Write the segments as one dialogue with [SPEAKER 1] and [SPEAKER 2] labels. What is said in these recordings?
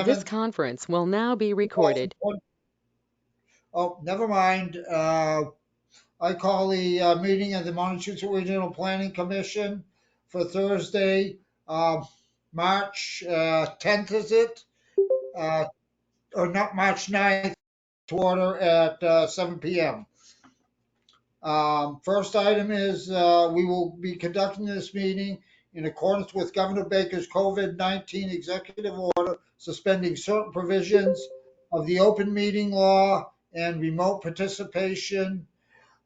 [SPEAKER 1] This
[SPEAKER 2] 7th.
[SPEAKER 1] conference will now be recorded.
[SPEAKER 2] Oh, never mind. I call the meeting of the Montezuma Regional Planning Commission for Thursday, March 10th, is it? Or not, March 9th, to order at 7 p.m. First item is we will be conducting this meeting in accordance with Governor Baker's COVID-19 executive order suspending certain provisions of the open meeting law and remote participation.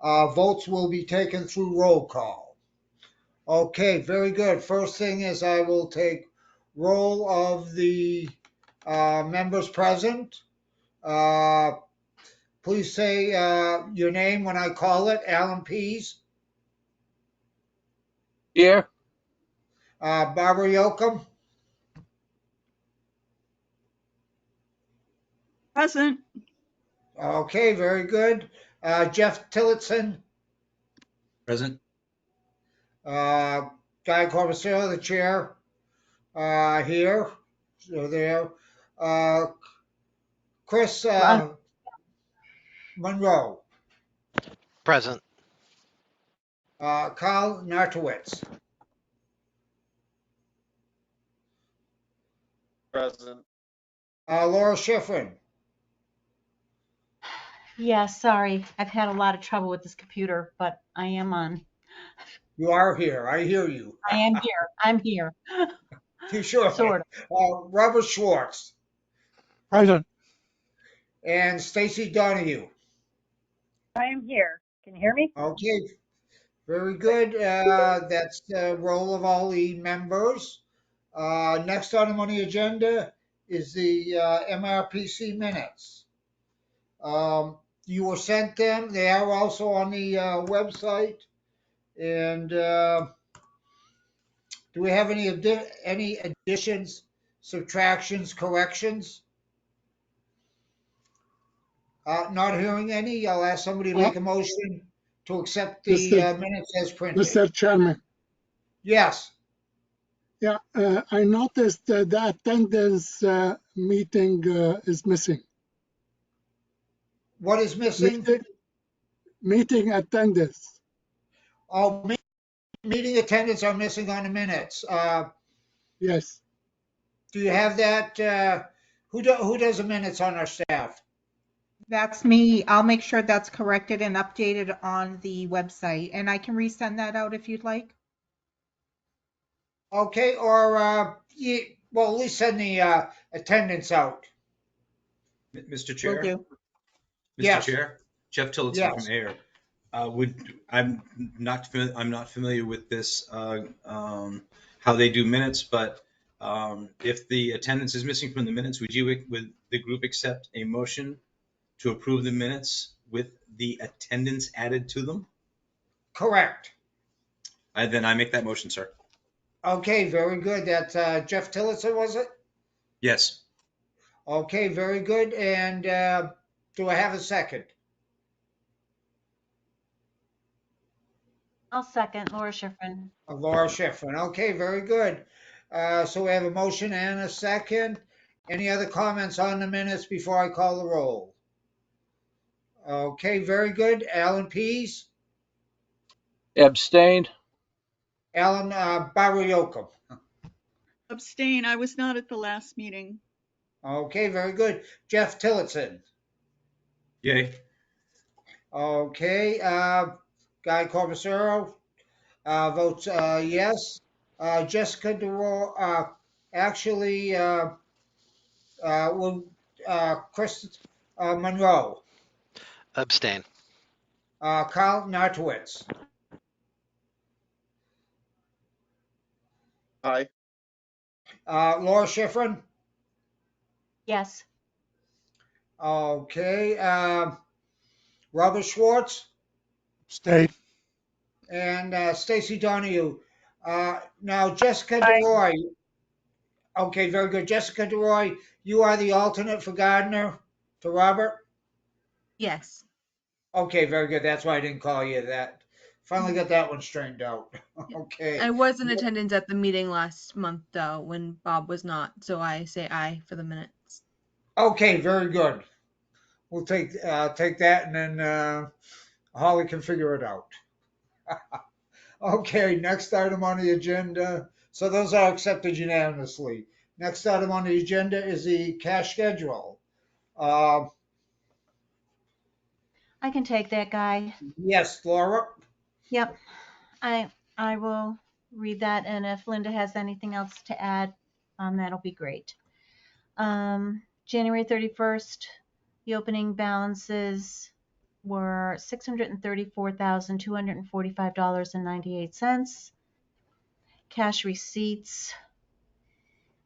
[SPEAKER 2] Votes will be taken through roll call. Okay, very good. First thing is I will take roll of the members present. Please say your name when I call it. Alan Pease.
[SPEAKER 3] Here.
[SPEAKER 2] Barbara Yocum.
[SPEAKER 4] Present.
[SPEAKER 2] Okay, very good. Jeff Tillotson.
[SPEAKER 5] Present.
[SPEAKER 2] Guy Corbacero, the chair, here. So there. Chris Monroe.
[SPEAKER 6] Present.
[SPEAKER 2] Carl Nartowitz.
[SPEAKER 3] Present.
[SPEAKER 2] Laura Schifrin.
[SPEAKER 7] Yeah, sorry. I've had a lot of trouble with this computer, but I am on.
[SPEAKER 2] You are here. I hear you.
[SPEAKER 7] I am here. I'm here.
[SPEAKER 2] You sure?
[SPEAKER 7] Sort of.
[SPEAKER 2] Robert Schwartz.
[SPEAKER 3] Present.
[SPEAKER 2] And Stacy Donahue.
[SPEAKER 8] I am here. Can you hear me?
[SPEAKER 2] Okay, very good. That's the roll of all the members. Next item on the agenda is the MRPC minutes. You were sent them. They are also on the website. And do we have any additions, subtractions, corrections? Not hearing any. I'll ask somebody to make a motion to accept the minutes as printed.
[SPEAKER 9] Mr. Chairman.
[SPEAKER 2] Yes.
[SPEAKER 9] Yeah, I noticed that the attendance meeting is missing.
[SPEAKER 2] What is missing?
[SPEAKER 9] Meeting attendance.
[SPEAKER 2] Oh, meeting attendance are missing on the minutes.
[SPEAKER 9] Yes.
[SPEAKER 2] Do you have that? Who does the minutes on our staff?
[SPEAKER 4] That's me. I'll make sure that's corrected and updated on the website, and I can resend that out if you'd like.
[SPEAKER 2] Okay, or well, at least send the attendance out.
[SPEAKER 5] Mr. Chair.
[SPEAKER 4] Will do.
[SPEAKER 5] Mr.
[SPEAKER 2] Yes.
[SPEAKER 5] Chair. Jeff Tillotson
[SPEAKER 2] Yes.
[SPEAKER 5] from AIR. I'm not familiar with this how they do minutes, but if the attendance is missing from the minutes, would the group accept a motion to approve the minutes with the attendance added to them?
[SPEAKER 2] Correct.
[SPEAKER 5] Then I make that motion, sir.
[SPEAKER 2] Okay, very good. That's Jeff Tillotson, was it?
[SPEAKER 5] Yes.
[SPEAKER 2] Okay, very good. And do I have a second?
[SPEAKER 7] I'll second Laura Schifrin.
[SPEAKER 2] Laura Schifrin. Okay, very good. So we have a motion and a second. Any other comments on the minutes before I call the roll? Okay, very good. Alan Pease.
[SPEAKER 3] Abstained.
[SPEAKER 2] Alan Barriocco.
[SPEAKER 4] Abstain. I was not at the last meeting.
[SPEAKER 2] Okay, very good. Jeff Tillotson.
[SPEAKER 5] Yay.
[SPEAKER 2] Okay, Guy Corbacero votes yes. Jessica DeRoy, actually, Chris Monroe.
[SPEAKER 6] Abstain.
[SPEAKER 2] Carl Nartowitz.
[SPEAKER 3] Aye.
[SPEAKER 2] Laura Schifrin.
[SPEAKER 7] Yes.
[SPEAKER 2] Okay. Robert Schwartz.
[SPEAKER 9] Stayed.
[SPEAKER 2] And Stacy Donahue. Now, Jessica
[SPEAKER 8] Aye.
[SPEAKER 2] DeRoy. Okay, very good. Jessica DeRoy, you are the alternate for Gardner to Robert?
[SPEAKER 4] Yes.
[SPEAKER 2] Okay, very good. That's why I didn't call you that finally got that one straightened out. Okay.
[SPEAKER 10] I was in attendance at the meeting last month though, when Bob was not, so I say aye for the minutes.
[SPEAKER 2] Okay, very good. We'll take that, and then Holly can figure it out. Okay, next item on the agenda. So those are accepted unanimously. Next item on the agenda is the cash schedule.
[SPEAKER 7] I can take that, Guy.
[SPEAKER 2] Yes, Laura?
[SPEAKER 7] Yep. I will read that, and if Linda has anything else to add, that'll be great. January 31st, the opening balances were $634,245.98. Cash receipts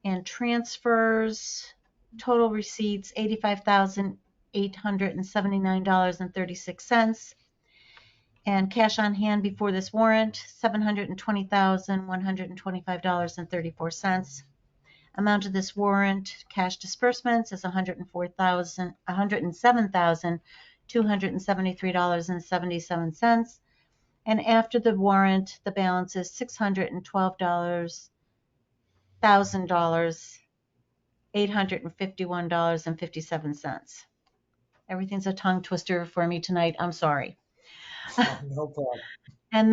[SPEAKER 7] and transfers, total receipts $85,879.36. And cash on hand before this warrant, $720,125.34. Amount of this warrant, cash disbursements, is $107,273.77. And after the warrant, the balance is $612,851.57. Everything's a tongue twister for me tonight. I'm sorry.
[SPEAKER 2] Oh, no problem.
[SPEAKER 7] And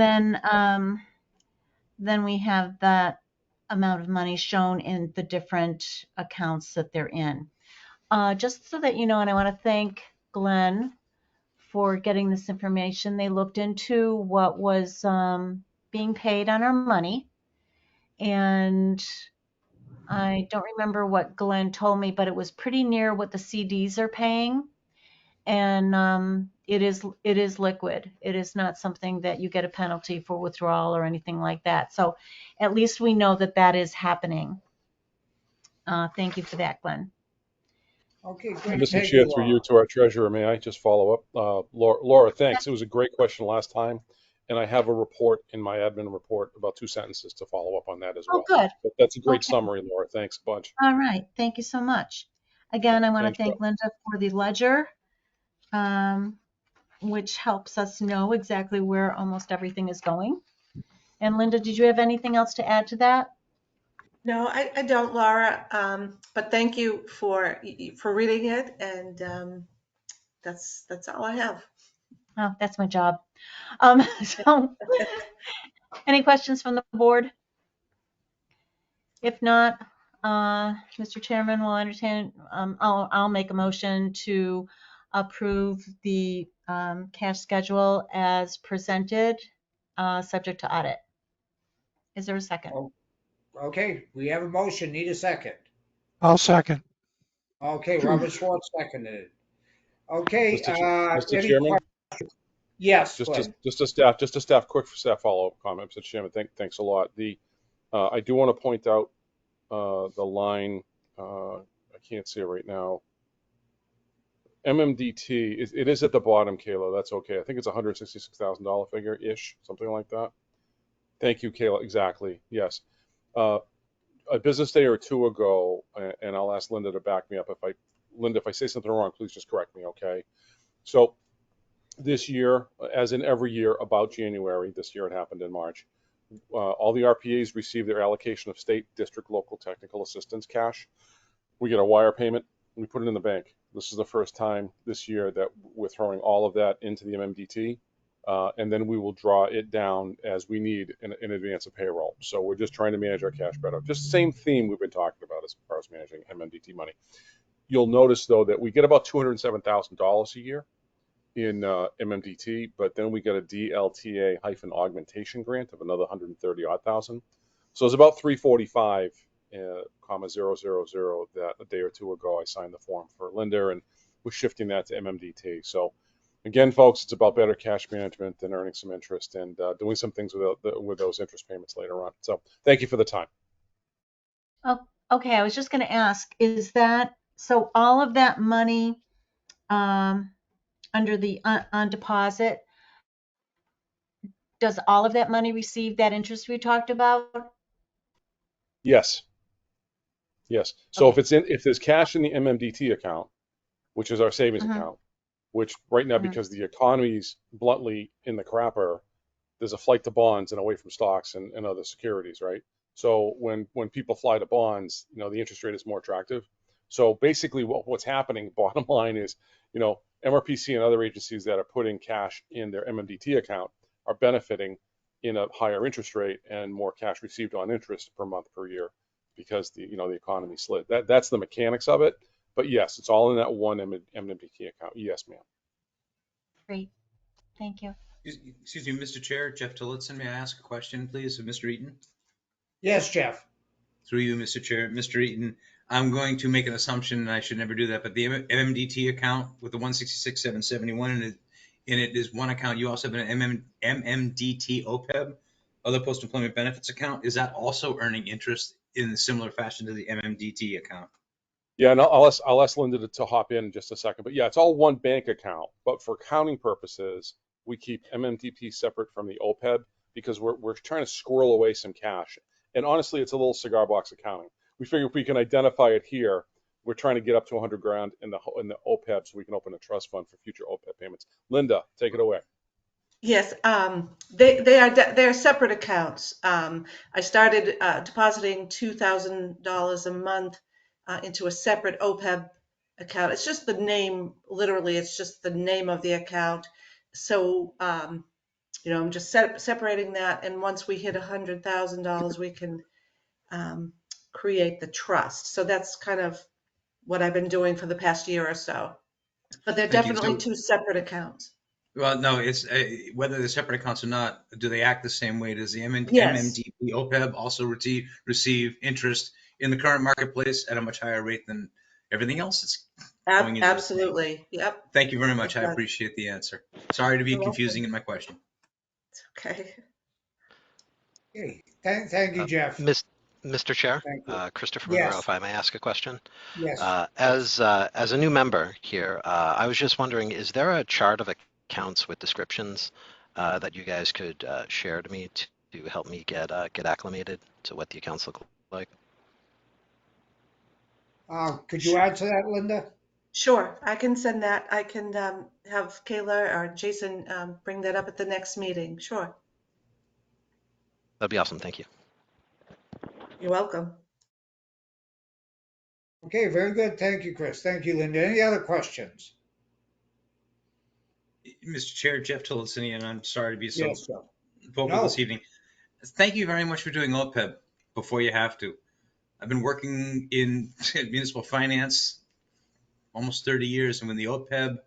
[SPEAKER 7] then we have that amount of money shown in the different accounts that they're in. Just so that you know, and I want to thank Glenn for getting this information. They looked into what was being paid on our money, and I don't remember what Glenn told me, but it was pretty near what the CDs are paying. And it is liquid. It is not something that you get a penalty for withdrawal or anything like that. So at least we know that that is happening. Thank you for that, Glenn.
[SPEAKER 2] Okay, great.
[SPEAKER 11] Mr.
[SPEAKER 2] Thank
[SPEAKER 11] Chair,
[SPEAKER 2] you,
[SPEAKER 11] through
[SPEAKER 2] Laura.
[SPEAKER 11] you to our treasurer, may I just follow up? Laura, thanks. It was a great question last time, and I have a report in my admin report, about 2 sentences to follow up on that as well.
[SPEAKER 7] Oh, good.
[SPEAKER 11] But that's a great
[SPEAKER 7] Okay.
[SPEAKER 11] summary, Laura. Thanks a bunch.
[SPEAKER 7] All right. Thank you so much. Again, I want to
[SPEAKER 11] Thanks,
[SPEAKER 7] thank Linda for the ledger, which helps us know exactly where almost everything is going. And Linda, did you have anything else to add to that?
[SPEAKER 12] No, I don't, Laura. But thank you for reading it, and that's all I have.
[SPEAKER 7] Oh, that's my job. So any questions from the board? If not, Mr. Chairman will entertain, I'll make a motion to approve the cash schedule as presented, subject to audit. Is there a second?
[SPEAKER 2] Oh. Okay, we have a motion. Need a second.
[SPEAKER 3] I'll second.
[SPEAKER 2] Okay, Robert Schwartz seconded it. Okay,
[SPEAKER 11] Mr.
[SPEAKER 2] any
[SPEAKER 11] Chairman?
[SPEAKER 2] questions? Yes,
[SPEAKER 11] Just
[SPEAKER 2] Glenn.
[SPEAKER 11] a quick staff follow-up comment, Mr. Chairman. Thanks a lot. I do want to point out the line, I can't see it right now. MMDT, it is at the bottom, Kayla. That's okay. I think it's a $166,000 figure-ish, something like that. Thank you, Kayla. Exactly. Yes. A business day or two ago, and I'll ask Linda to back me up. Linda, if I say something wrong, please just correct me, okay? So this year, as in every year about January, this year it happened in March, all the RPAs receive their allocation of state, district, local technical assistance cash. We get a wire payment, and we put it in the bank. This is the first time this year that we're throwing all of that into the MMDT, and then we will draw it down as we need in advance of payroll. So we're just trying to manage our cash better. Just the same theme we've been talking about as far as managing MMDT money. You'll notice, though, that we get about $207,000 a year in MMDT, but then we get a DLTA-augmentation grant of another $130,000. So it's about $345,000, that a day or two ago I signed the form for Linda, and we're shifting that to MMDT. So again, folks, it's about better cash management and earning some interest and doing some things with those interest payments later on. So thank you for the time.
[SPEAKER 7] Oh, okay. I was just going to ask, is that, so all of that money under the on deposit, does all of that money receive that interest we talked about?
[SPEAKER 11] Yes. Yes. So
[SPEAKER 7] Okay.
[SPEAKER 11] if there's cash in the MMDT account, which is our savings account, which right now, because the economy's bluntly in the crapper, there's a flight to bonds and away from stocks and other securities, right? So when people fly to bonds, the interest rate is more attractive. So basically what's happening, bottom line is, MRPC and other agencies that are putting cash in their MMDT account are benefiting in a higher interest rate and more cash received on interest per month per year because the economy slid. That's the mechanics of it. But yes, it's all in that one MMDT account. Yes, ma'am.
[SPEAKER 7] Great. Thank you.
[SPEAKER 5] Excuse me, Mr. Chair, Jeff Tillotson, may I ask a question, please, of Mr. Eaton?
[SPEAKER 2] Yes, Jeff.
[SPEAKER 5] Through you, Mr. Chair. Mr. Eaton, I'm going to make an assumption, and I should never do that, but the MMDT account with the 166,771 in it is one account. You also have an MMDT OPEB, other post-employment benefits account. Is that also earning interest in a similar fashion to the MMDT account?
[SPEAKER 11] Yeah, and I'll ask Linda to hop in just a second. But yeah, it's all one bank account. But for accounting purposes, we keep MMDT separate from the OPEB because we're trying to squirrel away some cash. And honestly, it's a little cigar box accounting. We figure if we can identify it here, we're trying to get up to 100 grand in the OPEB so we can open a trust fund for future OPEB payments. Linda, take it away.
[SPEAKER 12] Yes, they're separate accounts. I started depositing $2,000 a month into a separate OPEB account. It's just the name, literally, it's just the name of the account. So, I'm just separating that. And once we hit $100,000, we can create the trust. So that's kind of what I've been doing for the past year or so. But they're
[SPEAKER 5] Thank you.
[SPEAKER 12] definitely
[SPEAKER 5] So-
[SPEAKER 12] two separate accounts.
[SPEAKER 5] Well, no, it's whether they're separate accounts or not, do they act the same way? Does the
[SPEAKER 12] Yes.
[SPEAKER 5] MMDT OPEB also receive interest in the current marketplace at a much higher rate than everything else that's going into this?
[SPEAKER 12] Absolutely. Yep.
[SPEAKER 5] Thank you very much. I
[SPEAKER 12] Okay.
[SPEAKER 5] appreciate the answer. Sorry to be
[SPEAKER 12] You're
[SPEAKER 5] confusing in my question.
[SPEAKER 12] It's okay.
[SPEAKER 2] Okay, thank you, Jeff.
[SPEAKER 6] Mr. Chair,
[SPEAKER 2] Thank you.
[SPEAKER 6] Christopher
[SPEAKER 2] Yes.
[SPEAKER 6] Monroe, if I may ask a question.
[SPEAKER 2] Yes.
[SPEAKER 6] As a new member here, I was just wondering, is there a chart of accounts with descriptions that you guys could share to me to help me get acclimated to what the accounts look like?
[SPEAKER 2] Could you add to that, Linda?
[SPEAKER 12] Sure, I can send that. I can have Kayla or Jason bring that up at the next meeting. Sure.
[SPEAKER 6] That'd be awesome. Thank you.
[SPEAKER 12] You're welcome.
[SPEAKER 2] Okay, very good. Thank you, Chris. Thank you, Linda. Any other questions?
[SPEAKER 5] Mr. Chair, Jeff Tillotson, and I'm sorry to be so
[SPEAKER 2] Yes, sir.
[SPEAKER 5] vocal
[SPEAKER 2] No.
[SPEAKER 5] this evening. Thank you very much for doing OPEB before you have to. I've been working in municipal finance almost 30 years, and when the OPEB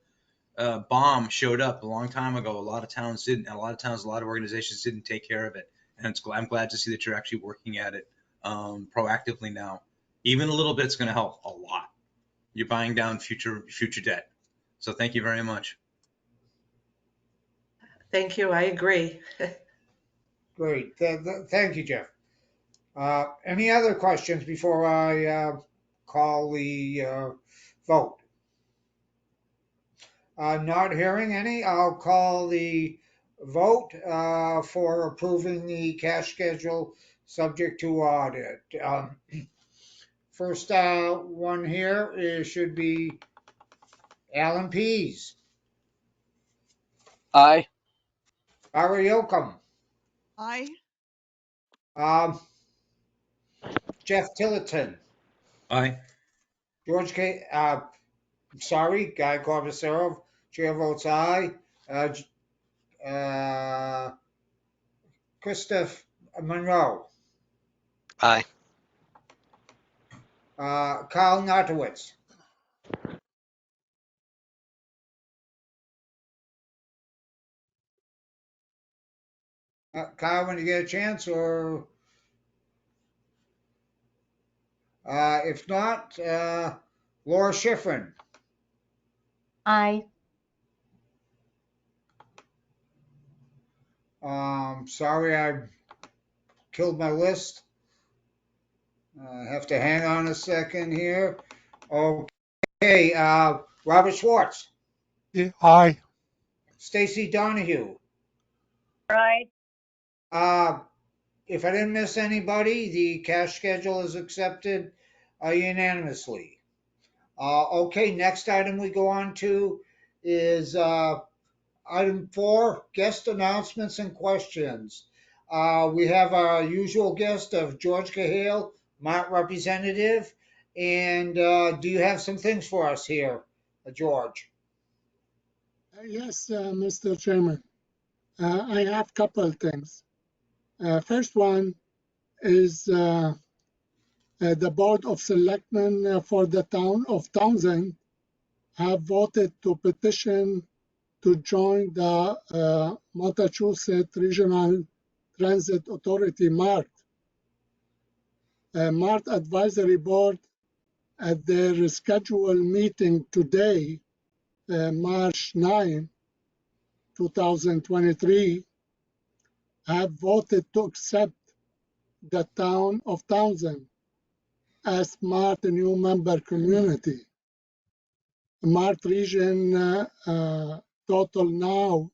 [SPEAKER 5] bomb showed up a long time ago, a lot of towns didn't, and a lot of organizations didn't take care of it. And I'm glad to see that you're actually working at it proactively now. Even a little bit's going to help a lot. You're buying down future debt. So thank you very much.
[SPEAKER 12] Thank you. I agree.
[SPEAKER 2] Great. Thank you, Jeff. Any other questions before I call the vote? Not hearing any, I'll call the vote for approving the cash schedule subject to audit. First one here should be Alan Pease,
[SPEAKER 3] Aye.
[SPEAKER 2] Barry Yocum,
[SPEAKER 13] Aye.
[SPEAKER 2] Jeff Tillotson,
[SPEAKER 5] Aye.
[SPEAKER 2] George K. Sorry, Guy Corbacero, chair votes aye. Christopher Monroe,
[SPEAKER 6] Aye.
[SPEAKER 2] Carl Nartowitz, Kyle, when you get a chance, or if not, Laura Schifrin,
[SPEAKER 7] Aye.
[SPEAKER 2] sorry I killed my list. I have to hang on a second here. Okay, Robert Schwartz,
[SPEAKER 9] Yeah, aye.
[SPEAKER 2] Stacy Donahue.
[SPEAKER 8] Aye.
[SPEAKER 2] If I didn't miss anybody, the cash schedule is accepted unanimously. Okay, next item we go on to is Item 4, guest announcements and questions. We have our usual guest of George Cahill, Mart representative. And do you have some things for us here, George?
[SPEAKER 9] Yes, Mr. Chairman. I have a couple of things. First one is the Board of Selectmen for the town of Townsend have voted to petition to join the Massachusetts Regional Transit Authority, MART. MART Advisory Board at their scheduled meeting today, March 9, 2023, have voted to accept the town of Townsend as MART new member community. MART region total now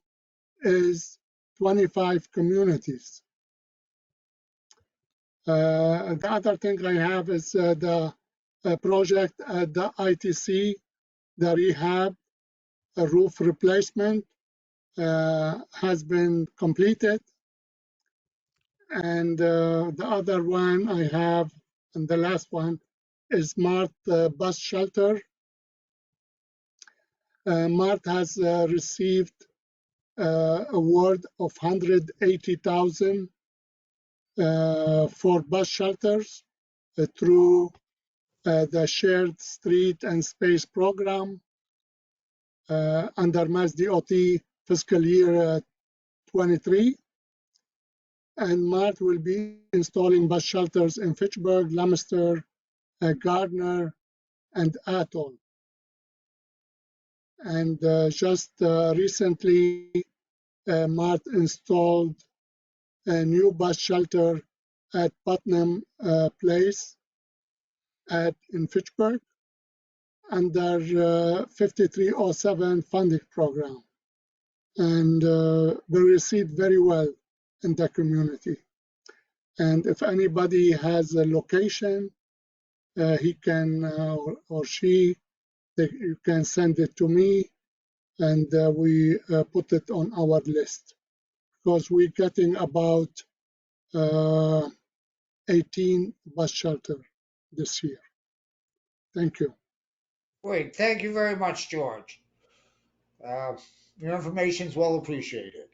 [SPEAKER 9] is 25 communities. The other thing I have is the project at the ITC, the rehab roof replacement has been completed. And the other one I have, and the last one, is MART bus shelter. MART has received award of $180,000 for bus shelters through the Shared Street and Space Program under Mass DOT fiscal year 23. And MART will be installing bus shelters in Fitchburg, Leominster, Gardner, and Atoll. And just recently, MART installed a new bus shelter at Putnam Place in Fitchburg under 5307 funding program. And they received very well in the community. And if anybody has a location, he can or she, you can send it to me, and we put it on our list, because we're getting about 18 bus shelter this year. Thank you.
[SPEAKER 2] Great. Thank you very much, George. Your information is well appreciated.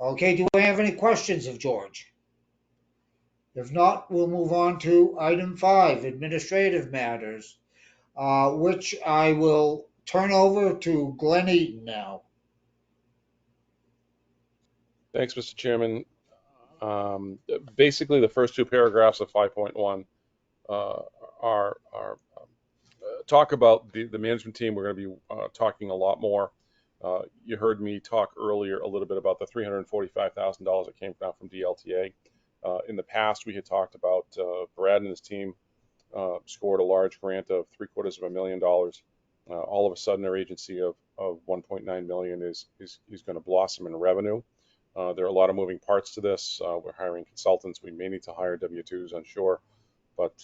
[SPEAKER 2] Okay, do we have any questions of George? If not, we'll move on to item 5, administrative matters, which I will turn over to Glenn Eaton now.
[SPEAKER 11] Thanks, Mr. Chairman. Basically, the first two paragraphs of 5.1 are talk about the management team. We're going to be talking a lot more. You heard me talk earlier a little bit about the $345,000 that came down from DLTA. In the past, we had talked about Brad and his team scored a large grant of $750,000. All of a sudden, our agency of 1.9 million is going to blossom in revenue. There are a lot of moving parts to this. We're hiring consultants. We may need to hire W-2s, unsure. But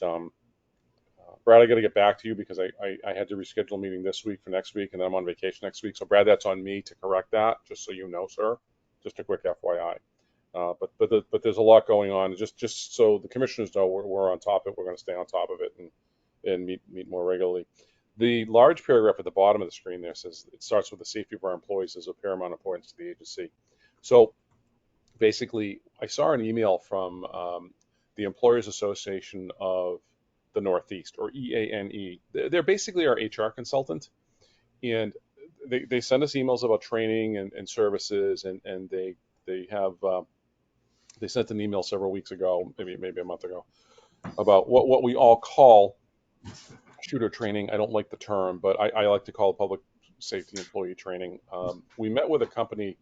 [SPEAKER 11] Brad, I got to get back to you because I had to reschedule a meeting this week for next week, and then I'm on vacation next week. So Brad, that's on me to correct that, just so you know, sir. Just a quick FYI. But there's a lot going on. Just so the commissioners know, we're on top of it. We're going to stay on top of it and meet more regularly. The large paragraph at the bottom of the screen there says it starts with the safety of our employees is of paramount importance to the agency. So basically, I saw an email from the Employers Association of the Northeast, or EANE. They're basically our HR consultant, and they send us emails about training and services, and they have they sent an email several weeks ago, maybe a month ago, about what we all call shooter training. I don't like the term, but I like to call it public safety employee training. We met with a company,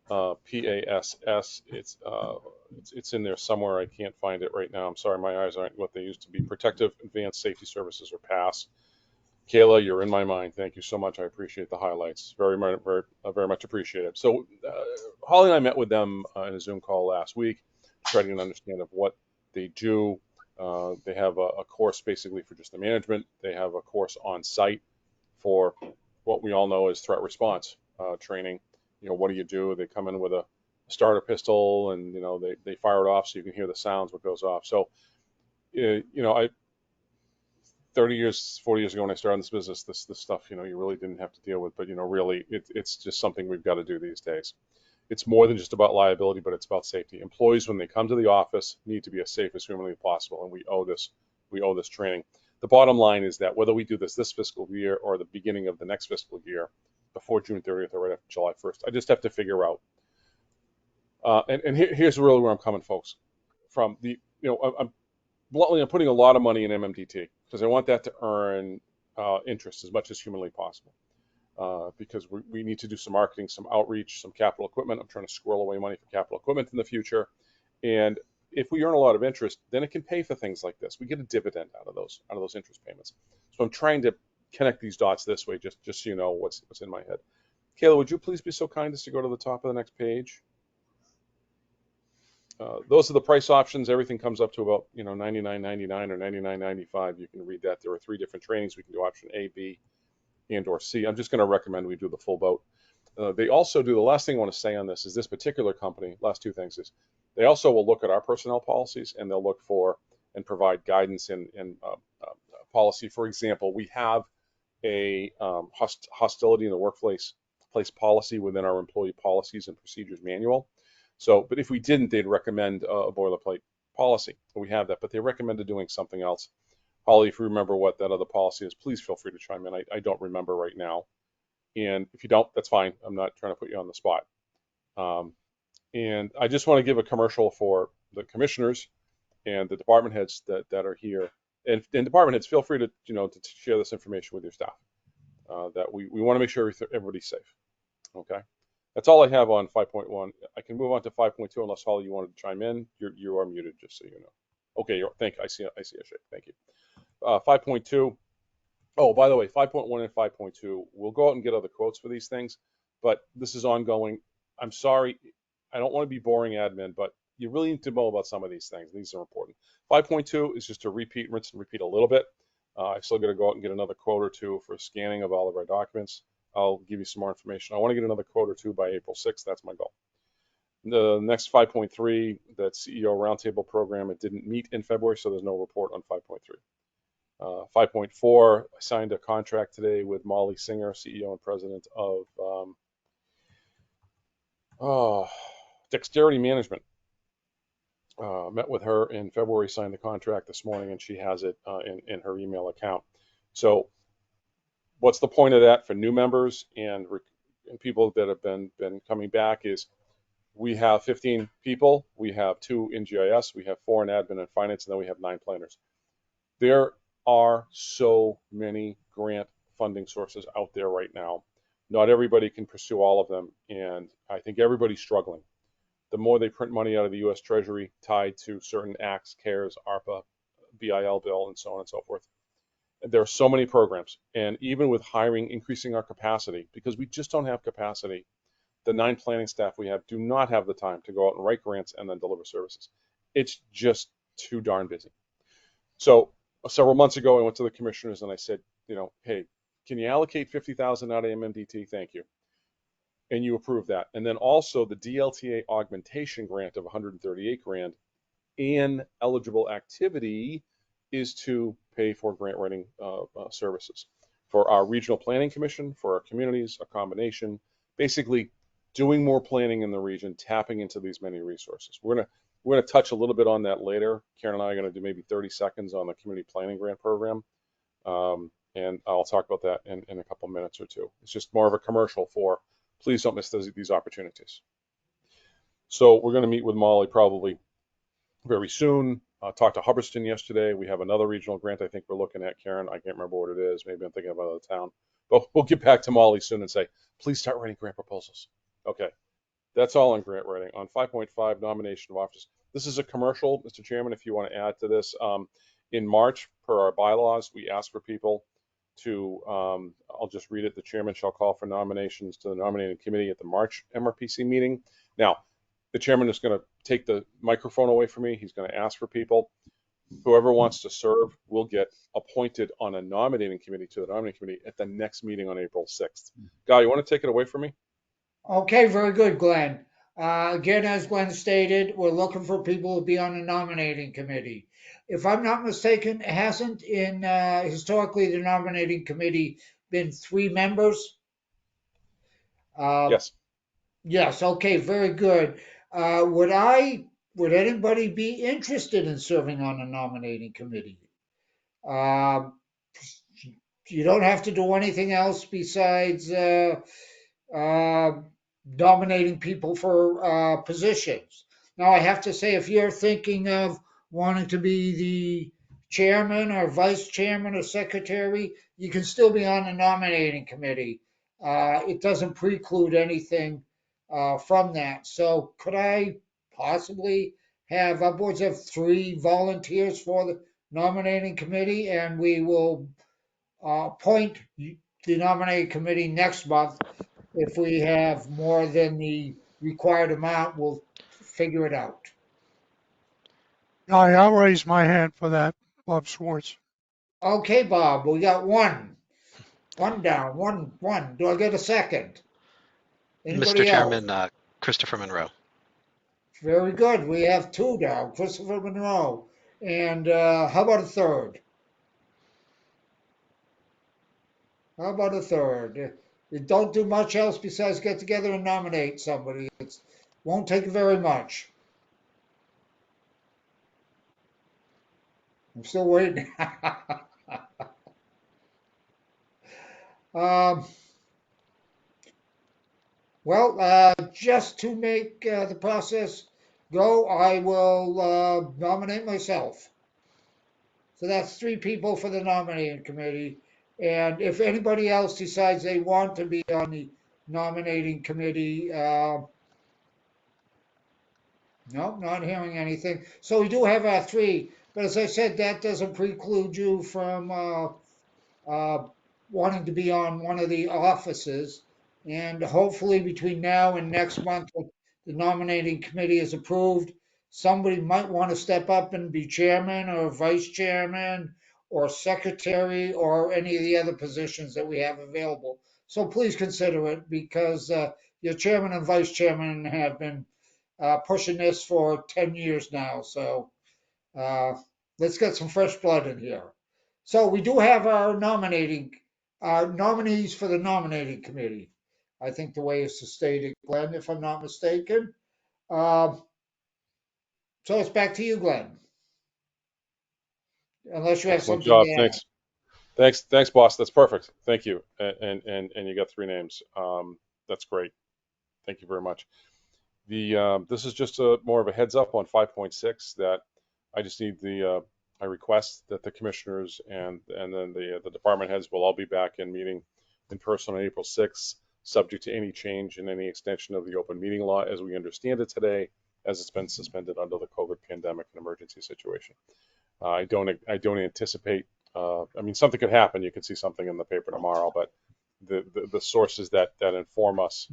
[SPEAKER 11] PASS. It's in there somewhere. I can't find it right now. I'm sorry, my eyes aren't what they used to be. Protective Advanced Safety Services, or PASS. Kayla, you're in my mind. Thank you so much. I appreciate the highlights. Very much appreciate it. So Holly and I met with them in a Zoom call last week, trying to understand of what they do. They have a course basically for just the management. They have a course on site for what we all know as threat response. training. What do you do? They come in with a starter pistol, and they fire it off so you can hear the sounds what goes off. So, I 30 years, 40 years ago when I started in this business, this stuff, you really didn't have to deal with, but really it's just something we've got to do these days. It's more than just about liability, but it's about safety. Employees, when they come to the office, need to be as safe as humanly possible, and we owe this training. The bottom line is that whether we do this fiscal year or the beginning of the next fiscal year, before June 30th or right after July 1st, I just have to figure out. Here's really where I'm coming, folks. From I'm putting a lot of money in MMDT because I want that to earn interest as much as humanly possible. Because we need to do some marketing, some outreach, some capital equipment. I'm trying to squirrel away money for capital equipment in the future. And if we earn a lot of interest, then it can pay for things like this. We get a dividend out of those interest payments. So I'm trying to connect these dots this way, just so you know what's in my head. Kayla, would you please be so kind as to go to the top of the next page? Those are the price options. Everything comes up to about $99.99 or $99.95. You can read that. There are 3 different trainings. We can do option A, B, and or C. I'm just going to recommend we do the full boat. They also do, the last thing I want to say on this is this particular company, last 2 things is, they also will look at our personnel policies, and they'll look for and provide guidance in policy. For example, we have a hostility in the workplace policy within our employee policies and procedures manual. So, but if we didn't, they'd recommend a boilerplate policy. We have that, but they recommended doing something else. Holly, if you remember what that other policy is, please feel free to chime in. I don't remember right now. And if you don't, that's fine. I'm not trying to put you on the spot. And I just want to give a commercial for the commissioners and the department heads that are here. And department heads, feel free to, to share this information with your staff. That we want to make sure everybody's safe. Okay. That's all I have on 5.1. I can move on to 5.2 unless, Holly, you wanted to chime in. You are muted, just so you know. Okay, thank you. I see a shake. Thank you. 5.2. Oh, by the way, 5.1 and 5.2. We'll go out and get other quotes for these things, but this is ongoing. I'm sorry. I don't want to be boring admin, but you really need to know about some of these things. These are important. 5.2 is just to rinse and repeat a little bit. I still got to go out and get another quote or 2 for scanning of all of our documents. I'll give you some more information. I want to get another quote or 2 by April 6th. That's my goal. The next 5.3, that CEO roundtable program, it didn't meet in February, so there's no report on 5.3. 5.4, I signed a contract today with Molly Singer, CEO and president of Dexterity Management. Met with her in February, signed the contract this morning, and she has it in her email account. So what's the point of that for new members and people that have been coming back is we have 15 people, we have 2 in GIS, we have 4 in admin and finance, and then we have 9 planners. There are so many grant funding sources out there right now. Not everybody can pursue all of them, and I think everybody's struggling. The more they print money out of the U.S. Treasury tied to certain acts, CARES, ARPA, BIL bill, and so on and so forth. There are so many programs, and even with hiring, increasing our capacity, because we just don't have capacity. The 9 planning staff we have do not have the time to go out and write grants and then deliver services. It's just too darn busy. So several months ago, I went to the commissioners and I said, hey, can you allocate $50,000 out of MMDT? Thank you. And you approved that. And then also the DLTA augmentation grant of $138,000 in eligible activity is to pay for grant writing services for our regional planning commission, for our communities, a combination, basically doing more planning in the region, tapping into these many resources. We're gonna touch a little bit on that later. Karen and I are gonna do maybe 30 seconds on the community planning grant program. And I'll talk about that in a couple minutes or 2. It's just more of a commercial for, please don't miss these opportunities. So we're gonna meet with Molly probably very soon. Talked to Hubbardston yesterday. We have another regional grant I think we're looking at, Karen. I can't remember what it is. Maybe I'm thinking of another town. But we'll get back to Molly soon and say, please start writing grant proposals. Okay, that's all on grant writing. On 5.5, nomination of officers. This is a commercial, Mr. Chairman, if you want to add to this. In March, per our bylaws, we asked for people to, I'll just read it. The chairman shall call for nominations to the nominating committee at the March MRPC meeting. Now, the chairman is going to take the microphone away from me. He's going to ask for people. Whoever wants to serve will get appointed on a nominating committee to the nominating committee at the next meeting on April 6th. Guy, you want to take it away from me?
[SPEAKER 2] Okay, very good, Glenn. Again, as Glenn stated, we're looking for people to be on the nominating committee. If I'm not mistaken, hasn't historically the nominating committee been 3 members? Uh,
[SPEAKER 11] Yes.
[SPEAKER 2] yes, okay, very good. Would anybody be interested in serving on a nominating committee? Um, you don't have to do anything else besides uh, nominating people for positions. Now, I have to say, if you're thinking of wanting to be the chairman or vice chairman or secretary, you can still be on the nominating committee. It doesn't preclude anything from that. So, could I possibly have upwards of 3 volunteers for the nominating committee, and we will appoint the nominating committee next month. If we have more than the required amount, we'll figure it out.
[SPEAKER 3] I'll raise my hand for that, Bob Schwartz.
[SPEAKER 2] Okay, Bob, we got one. One down, one. Do I get a second?
[SPEAKER 6] Mr.
[SPEAKER 2] Anybody else?
[SPEAKER 6] Chairman, Christopher Monroe.
[SPEAKER 2] Very good. We have 2 down, Christopher Monroe. And how about a third? How about a third? Don't do much else besides get together and nominate somebody. It won't take very much. I'm still waiting. Um, well, just to make the process go, I will nominate myself. So that's 3 people for the nominating committee. And if anybody else decides they want to be on the nominating committee, no, not hearing anything. So we do have our 3. But as I said, that doesn't preclude you from wanting to be on one of the offices. And hopefully between now and next month, the nominating committee is approved. Somebody might want to step up and be chairman or vice chairman or secretary or any of the other positions that we have available. So please consider it, because your chairman and vice chairman have been pushing this for 10 years now. So let's get some fresh blood in here. So we do have our nominees for the nominating committee. I think the way it's stated, Glenn, if I'm not mistaken. So it's back to you, Glenn, unless you have
[SPEAKER 11] Excellent
[SPEAKER 2] something
[SPEAKER 11] job.
[SPEAKER 2] to add.
[SPEAKER 11] Thanks, boss. That's perfect. Thank you. And you got 3 names. That's great. Thank you very much. This is just more of a heads up on 5.6 that I just need I request that the commissioners and then the department heads will all be back in meeting in person on April 6th, subject to any change in any extension of the open meeting law as we understand it today, as it's been suspended under the COVID pandemic and emergency situation. I don't anticipate. I mean, something could happen. You could see something in the paper tomorrow, but the sources that inform us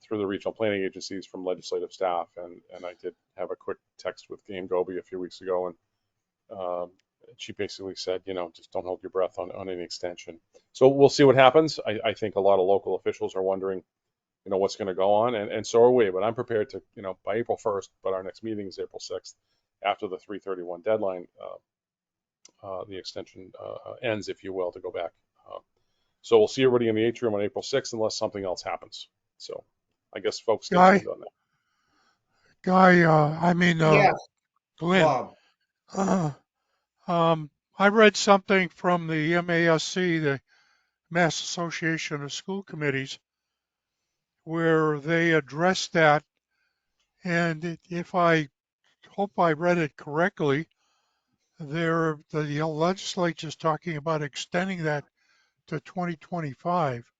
[SPEAKER 11] through the regional planning agencies from legislative staff, and I did have a quick text with Game Goby a few weeks ago, and she basically said, just don't hold your breath on any extension. So we'll see what happens. I think a lot of local officials are wondering, what's going to go on, and so are we. But I'm prepared to, by April 1st, but our next meeting is April 6th, after the 3/31 deadline, the extension ends, if you will, to go back. So we'll see everybody in the atrium on April 6th, unless something else happens. So I guess folks stay tuned on that.
[SPEAKER 2] Yes,
[SPEAKER 3] Glenn.
[SPEAKER 2] Bob.
[SPEAKER 3] I read something from the MASC, the Mass Association of School Committees, where they addressed that. And if I hope I read it correctly, the legislature is talking about extending that to 2025.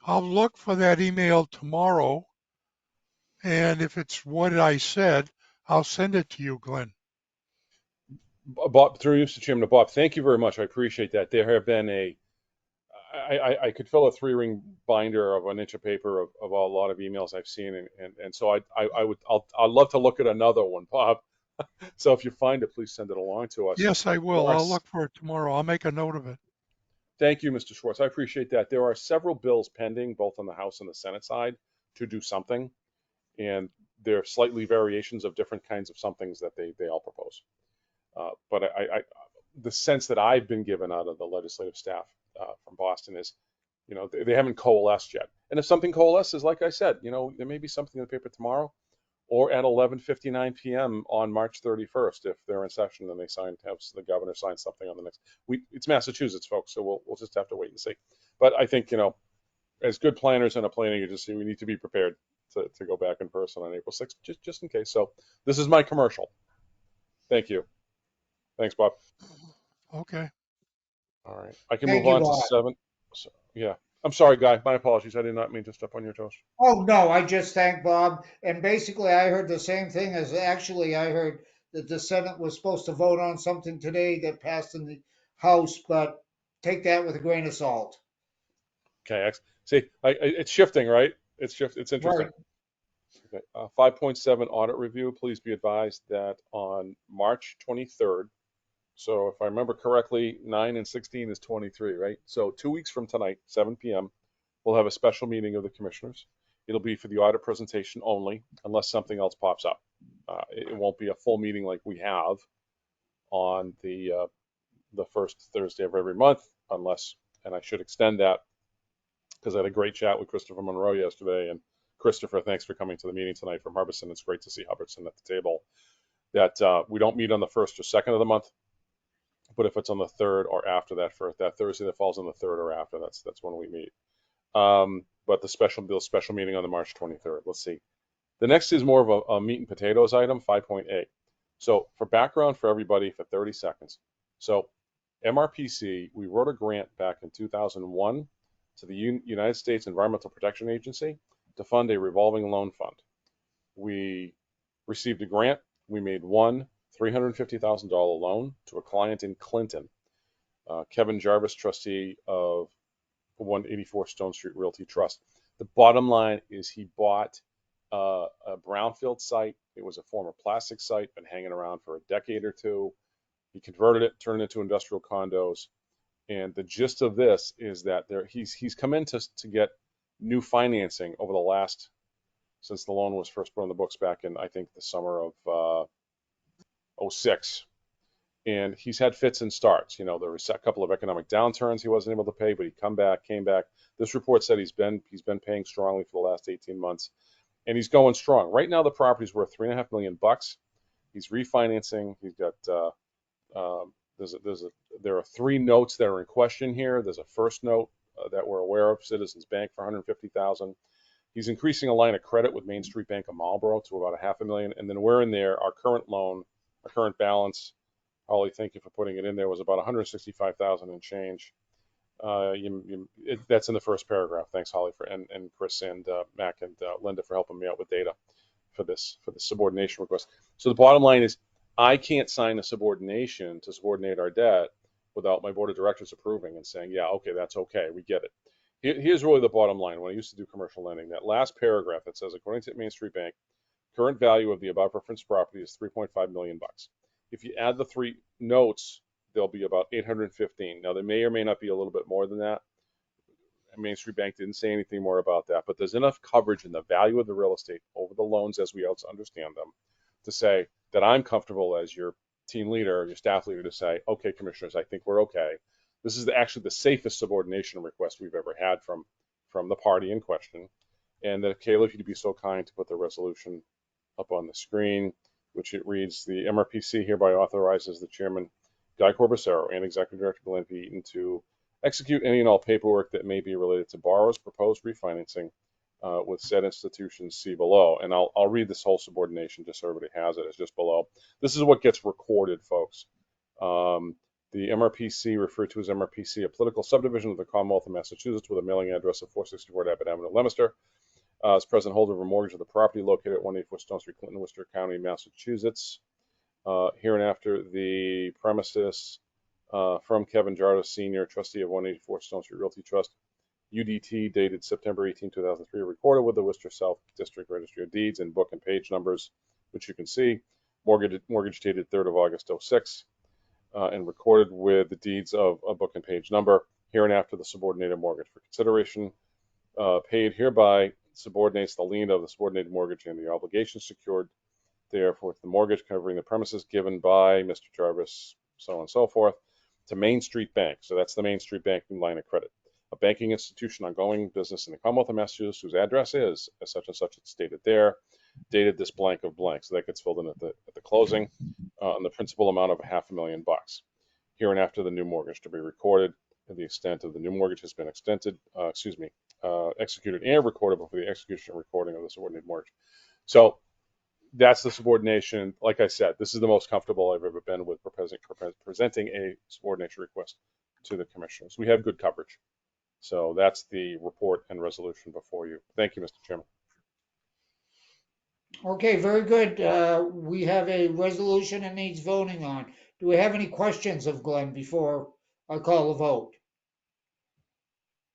[SPEAKER 3] I'll look for that email tomorrow, and if it's what I said, I'll send it to you, Glenn.
[SPEAKER 11] Bob, through you, Mr. Chairman, to Bob, thank you very much. I appreciate that. There have been I could fill a 3-ring binder of an inch of paper of a lot of emails I've seen, and so I'd love to look at another one, Bob. So if you find it, please send it along to us.
[SPEAKER 3] Yes, I will. I'll look for it tomorrow. I'll make a note of it.
[SPEAKER 11] Thank you, Mr. Schwartz. I appreciate that. There are several bills pending, both on the House and the Senate side, to do something. And there are slightly variations of different kinds of somethings that they all propose. But the sense that I've been given out of the legislative staff from Boston is, they haven't coalesced yet. And if something coalesces, like I said, there may be something in the paper tomorrow or at 11:59 p.m. on March 31st if they're in session and they have the governor sign something on the next. It's Massachusetts, folks, so we'll just have to wait and see. But I think, as good planners in a planning agency, we need to be prepared to go back in person on April 6th, just in case. So this is my commercial. Thank you. Thanks, Bob.
[SPEAKER 3] Okay.
[SPEAKER 11] All right. I can
[SPEAKER 2] Thank
[SPEAKER 11] move
[SPEAKER 2] you,
[SPEAKER 11] on to
[SPEAKER 2] Bob.
[SPEAKER 11] 7. So, yeah. I'm sorry, Guy. My apologies. I did not mean to step on your toes.
[SPEAKER 2] Oh, no, I just thank Bob. And basically, I heard the same thing as actually I heard that the Senate was supposed to vote on something today that passed in the House, but take that with a grain of salt.
[SPEAKER 11] Okay. See, it's shifting, right? It's interesting.
[SPEAKER 2] Right.
[SPEAKER 11] Okay. 5.7 audit review. Please be advised that on March 23rd, so if I remember correctly, 9 and 16 is 23, right? So 2 weeks from tonight, 7 p.m., we'll have a special meeting of the commissioners. It'll be for the audit presentation only, unless something else pops up. It won't be a full meeting like we have on the first Thursday of every month, unless, and I should extend that because I had a great chat with Christopher Monroe yesterday. And Christopher, thanks for coming to the meeting tonight from Hubbardson. It's great to see Hubbardson at the table. That we don't meet on the 1st or 2nd of the month, but if it's on the 3rd or after that, for that Thursday that falls on the 3rd or after, that's when we meet. But the special meeting on the March 23rd. Let's see. The next is more of a meat and potatoes item, 5.8. So for background for everybody for 30 seconds. So MRPC, we wrote a grant back in 2001 to the United States Environmental Protection Agency to fund a revolving loan fund. We received a grant. We made one $350,000 loan to a client in Clinton, Kevin Jarvis, trustee of 184 Stone Street Realty Trust. The bottom line is he bought a brownfield site. It was a former plastic site, been hanging around for a decade or two. He converted it, turned it into industrial condos. And the gist of this is that he's come in to get new financing over the last, since the loan was first put on the books back in, I think, the summer of 06. And he's had fits and starts. There was a couple of economic downturns he wasn't able to pay, but he came back. This report said he's been paying strongly for the last 18 months, and he's going strong. Right now, the property's worth $3.5 million. He's refinancing. He's got there are 3 notes that are in question here. There's a first note that we're aware of, Citizens Bank for $150,000. He's increasing a line of credit with Main Street Bank of Marlboro to about $500,000, and then we're in there. Our current loan, our current balance. Holly, thank you for putting it in there, was about $165,000 and change. That's in the first paragraph. Thanks, Holly, and Chris and Mac and Linda for helping me out with data for this subordination request. So the bottom line is I can't sign a subordination to subordinate our debt without my board of directors approving and saying, yeah, okay, that's okay, we get it. Here's really the bottom line. When I used to do commercial lending, that last paragraph that says, according to Main Street Bank, current value of the above referenced property is $3.5 million. If you add the 3 notes, there'll be about $815,000. Now, there may or may not be a little bit more than that. Main Street Bank didn't say anything more about that, but there's enough coverage in the value of the real estate over the loans as we understand them to say that I'm comfortable as your team leader, your staff leader, to say, okay, commissioners, I think we're okay. This is actually the safest subordination request we've ever had from the party in question. And that, Kayla, if you'd be so kind to put the resolution up on the screen, which it reads, the MRPC hereby authorizes the chairman, Guy Corbacero, and executive director, Glenn P. Eaton, to execute any and all paperwork that may be related to borrowers' proposed refinancing with said institutions, see below. And I'll read this whole subordination just so everybody has it. It's just below. This is what gets recorded, folks. The MRPC, referred to as MRPC, a political subdivision of the Commonwealth of Massachusetts with a mailing address of 464 Abbott Avenue, Leominster, is present holder of a mortgage of the property located at 184 Stone Street, Clinton, Worcester County, Massachusetts. Hereinafter, the premises from Kevin Jarvis, Sr., trustee of 184 Stone Street Realty Trust, UDT, dated September 18, 2003, recorded with the Worcester South District Registry of Deeds and book and page numbers, which you can see. Mortgage dated 3rd of August 06, and recorded with the deeds of a book and page number. hereinafter the subordinated mortgage. For consideration paid hereby subordinates the lien of the subordinated mortgage and the obligations secured therefore the mortgage covering the premises given by Mr. Jarvis, so on and so forth, to Main Street Bank. So that's the Main Street Bank line of credit, a banking institution ongoing business in the Commonwealth of Massachusetts whose address is as such and such. It's stated there, dated this blank of blank. So that gets filled in at the closing, and the principal amount of $500,000. Hereinafter the new mortgage to be recorded, and the extent of the new mortgage has been extended. Executed and recorded before the execution and recording of the subordinated mortgage. So that's the subordination. Like I said, this is the most comfortable I've ever been with presenting a subordination request to the commissioners. We have good coverage. So that's the report and resolution before you. Thank you, Mr. Chairman.
[SPEAKER 2] Okay, very good. We have a resolution that needs voting on. Do we have any questions of Glenn before I call a vote?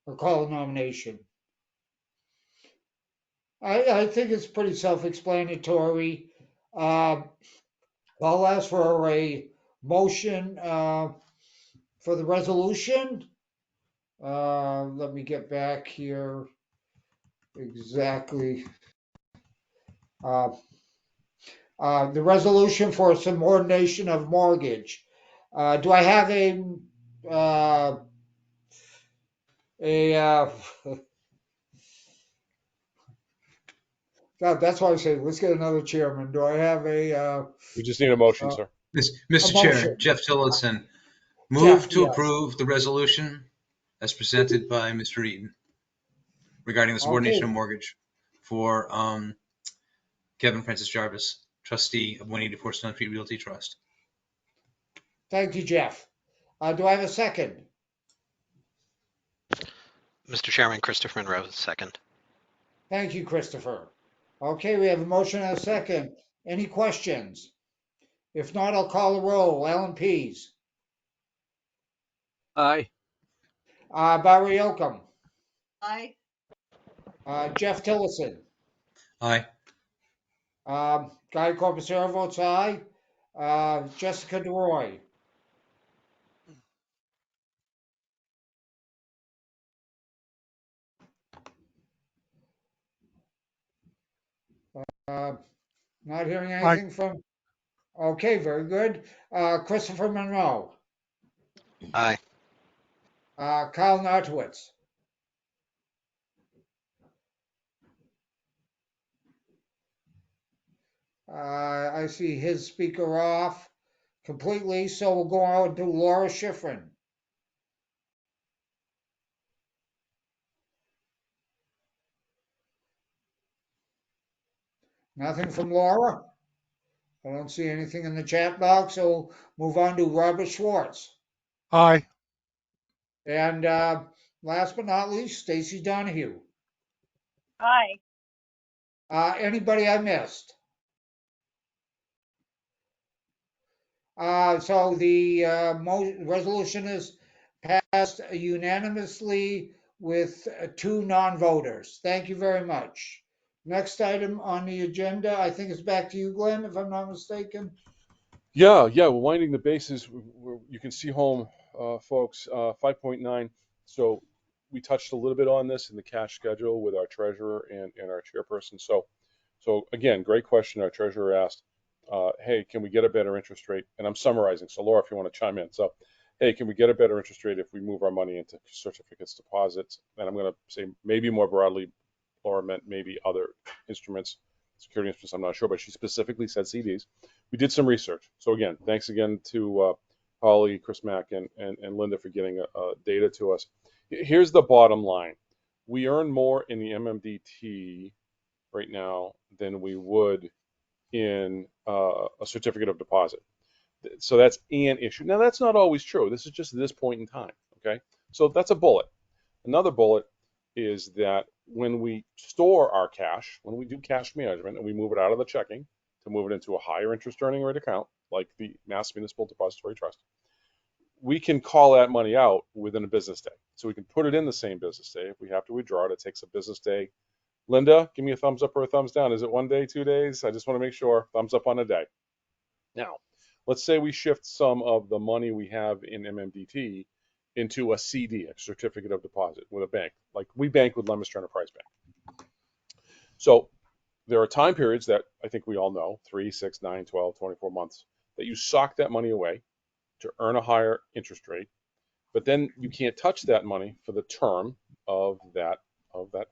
[SPEAKER 2] Or call a nomination? I think it's pretty self-explanatory. I'll ask for a motion for the resolution. Let me get back here exactly. The resolution for subordination of mortgage. Do I have God, that's why I say let's get another chairman. Do I have a?
[SPEAKER 11] We just need a motion, sir.
[SPEAKER 5] Mr. Chair, Jeff Tillotson, move
[SPEAKER 2] Jeff,
[SPEAKER 5] to
[SPEAKER 2] yes.
[SPEAKER 5] approve the resolution as presented by Mr. Eaton regarding the subordination of mortgage for Kevin Francis Jarvis, trustee of 184 Stone Street Realty Trust.
[SPEAKER 2] Thank you, Jeff. Do I have a second?
[SPEAKER 6] Mr. Chairman, Christopher Monroe, second.
[SPEAKER 2] Thank you, Christopher. Okay, we have a motion and a second. Any questions? If not, I'll call the roll. Alan Pease.
[SPEAKER 1] Aye.
[SPEAKER 2] Barry Oakham.
[SPEAKER 12] Aye.
[SPEAKER 2] Jeff Tillotson.
[SPEAKER 5] Aye.
[SPEAKER 2] Guy Corpusero votes aye. Jessica DeRoy. Not hearing anything from. Okay, very good. Christopher Monroe.
[SPEAKER 6] Aye.
[SPEAKER 2] Kyle Nartowitz. I see his speaker off completely, so we'll go out to Laura Schifrin. Nothing from Laura? I don't see anything in the chat box, so we'll move on to Robert Schwartz.
[SPEAKER 3] Aye.
[SPEAKER 2] And last but not least, Stacy Donahue.
[SPEAKER 8] Aye.
[SPEAKER 2] Anybody I missed? So the resolution is passed unanimously with 2 non-voters. Thank you very much. Next item on the agenda, I think it's back to you, Glenn, if I'm not mistaken.
[SPEAKER 11] Yeah, we're winding the bases. You can see home, folks, 5.9. So we touched a little bit on this in the cash schedule with our treasurer and our chairperson. So again, great question. Our treasurer asked, hey, can we get a better interest rate? And I'm summarizing. So Laura, if you want to chime in. So, hey, can we get a better interest rate if we move our money into certificates, deposits? And I'm going to say maybe more broadly, Laura meant maybe other instruments, security instruments, I'm not sure, but she specifically said CDs. We did some research. So again, thanks again to Holly, Chris Mack, and Linda for getting data to us. Here's the bottom line. We earn more in the MMDT right now than we would in a certificate of deposit. So that's an issue. Now, that's not always true. This is just this point in time, okay? So that's a bullet. Another bullet is that when we store our cash, when we do cash management and we move it out of the checking to move it into a higher interest earning rate account, like the Mass Municipal Depository Trust, we can call that money out within a business day. So we can put it in the same business day. If we have to withdraw it, it takes a business day. Linda, give me a thumbs up or a thumbs down. Is it 1 day, 2 days? I just want to make sure. Thumbs up on a day. Now, let's say we shift some of the money we have in MMDT into a CD, a certificate of deposit, with a bank. Like we bank with Leominster Enterprise Bank. So there are time periods that I think we all know, 3, 6, 9, 12, 24 months, that you sock that money away to earn a higher interest rate, but then you can't touch that money for the term of that of the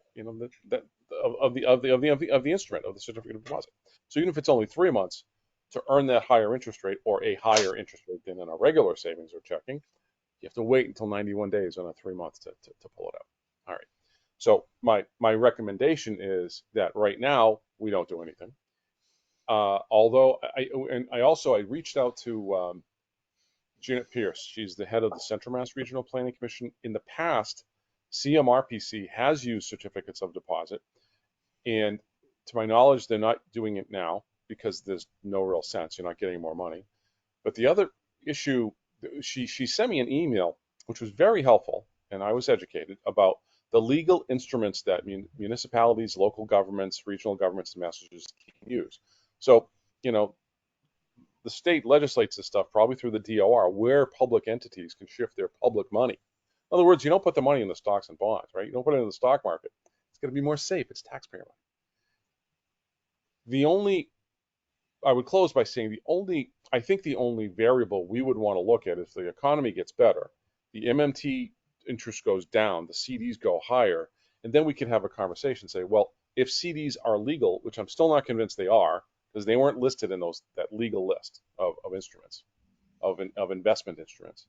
[SPEAKER 11] instrument, of the certificate of deposit. So even if it's only 3 months, to earn that higher interest rate, or a higher interest rate than in a regular savings or checking, you have to wait until 91 days on a 3 months to pull it out. All right. So my recommendation is that right now we don't do anything. Although I reached out to Janet Pierce. She's the head of the Central Mass Regional Planning Commission. In the past, CMRPC has used certificates of deposit, and to my knowledge, they're not doing it now because there's no real sense. You're not getting more money. But the other issue, she sent me an email, which was very helpful, and I was educated about the legal instruments that municipalities, local governments, regional governments in Massachusetts can use. So, the state legislates this stuff probably through the DOR, where public entities can shift their public money. In other words, you don't put the money in the stocks and bonds, right? You don't put it in the stock market. It's going to be more safe. It's taxpayer money. I would close by saying I think the only variable we would want to look at is the economy gets better, the MMT interest goes down, the CDs go higher, and then we can have a conversation, say, well, if CDs are legal, which I'm still not convinced they are, because they weren't listed in that legal list of instruments, of investment instruments.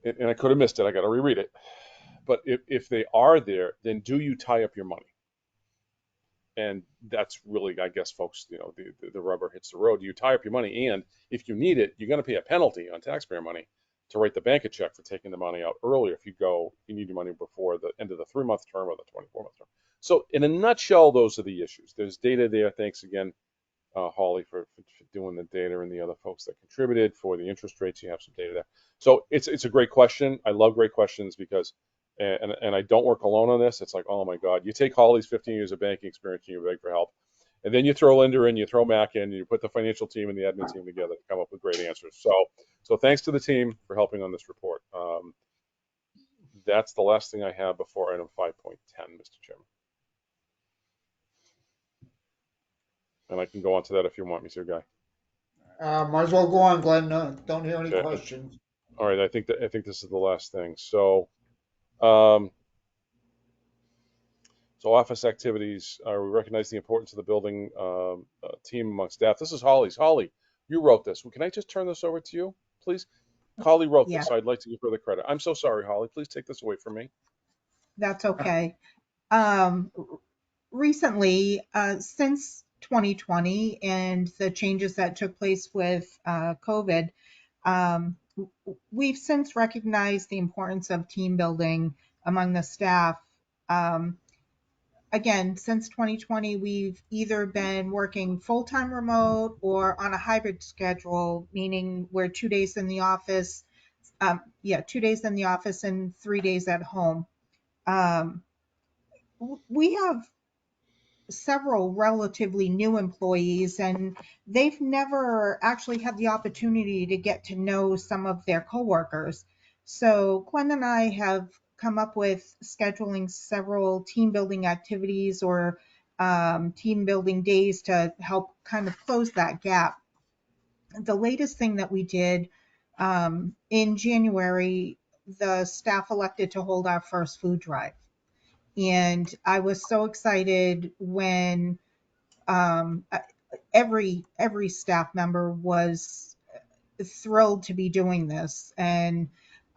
[SPEAKER 11] And I could have missed it. I got to reread it. But if they are there, then do you tie up your money? And that's really, I guess, folks, the rubber hits the road. Do you tie up your money? And if you need it, you're going to pay a penalty on taxpayer money to write the bank a check for taking the money out earlier if you need your money before the end of the 3-month term or the 24-month term. So in a nutshell, those are the issues. There's data there. Thanks again, Holly, for doing the data, and the other folks that contributed for the interest rates. You have some data there. So it's a great question. I love great questions because, and I don't work alone on this. It's like, oh my God, you take Holly's 15 years of banking experience and you beg for help. And then you throw Linda in, you throw Mac in, and you put the financial team and the admin team together to come up with great answers. So thanks to the team for helping on this report. That's the last thing I have before item 5.10, Mr. Chairman. And I can go on to that if you want me to, Guy.
[SPEAKER 2] Might as well go on, Glenn. Don't hear any questions.
[SPEAKER 11] All right, I think this is the last thing. So, office activities. We recognize the importance of the building team among staff. This is Holly's. Holly, you wrote this. Can I just turn this over to you, please? Holly wrote this. I'd like to give her the credit. I'm so sorry, Holly. Please take this away from me.
[SPEAKER 4] That's okay. Recently, since 2020 and the changes that took place with COVID, we've since recognized the importance of team building among the staff. Again, since 2020, we've either been working full-time remote or on a hybrid schedule, meaning we're 2 days in the office. 2 days in the office and 3 days at home. We have several relatively new employees, and they've never actually had the opportunity to get to know some of their coworkers. So Glenn and I have come up with scheduling several team building activities or team building days to help kind of close that gap. The latest thing that we did in January, the staff elected to hold our first food drive. And I was so excited when every staff member was thrilled to be doing this. And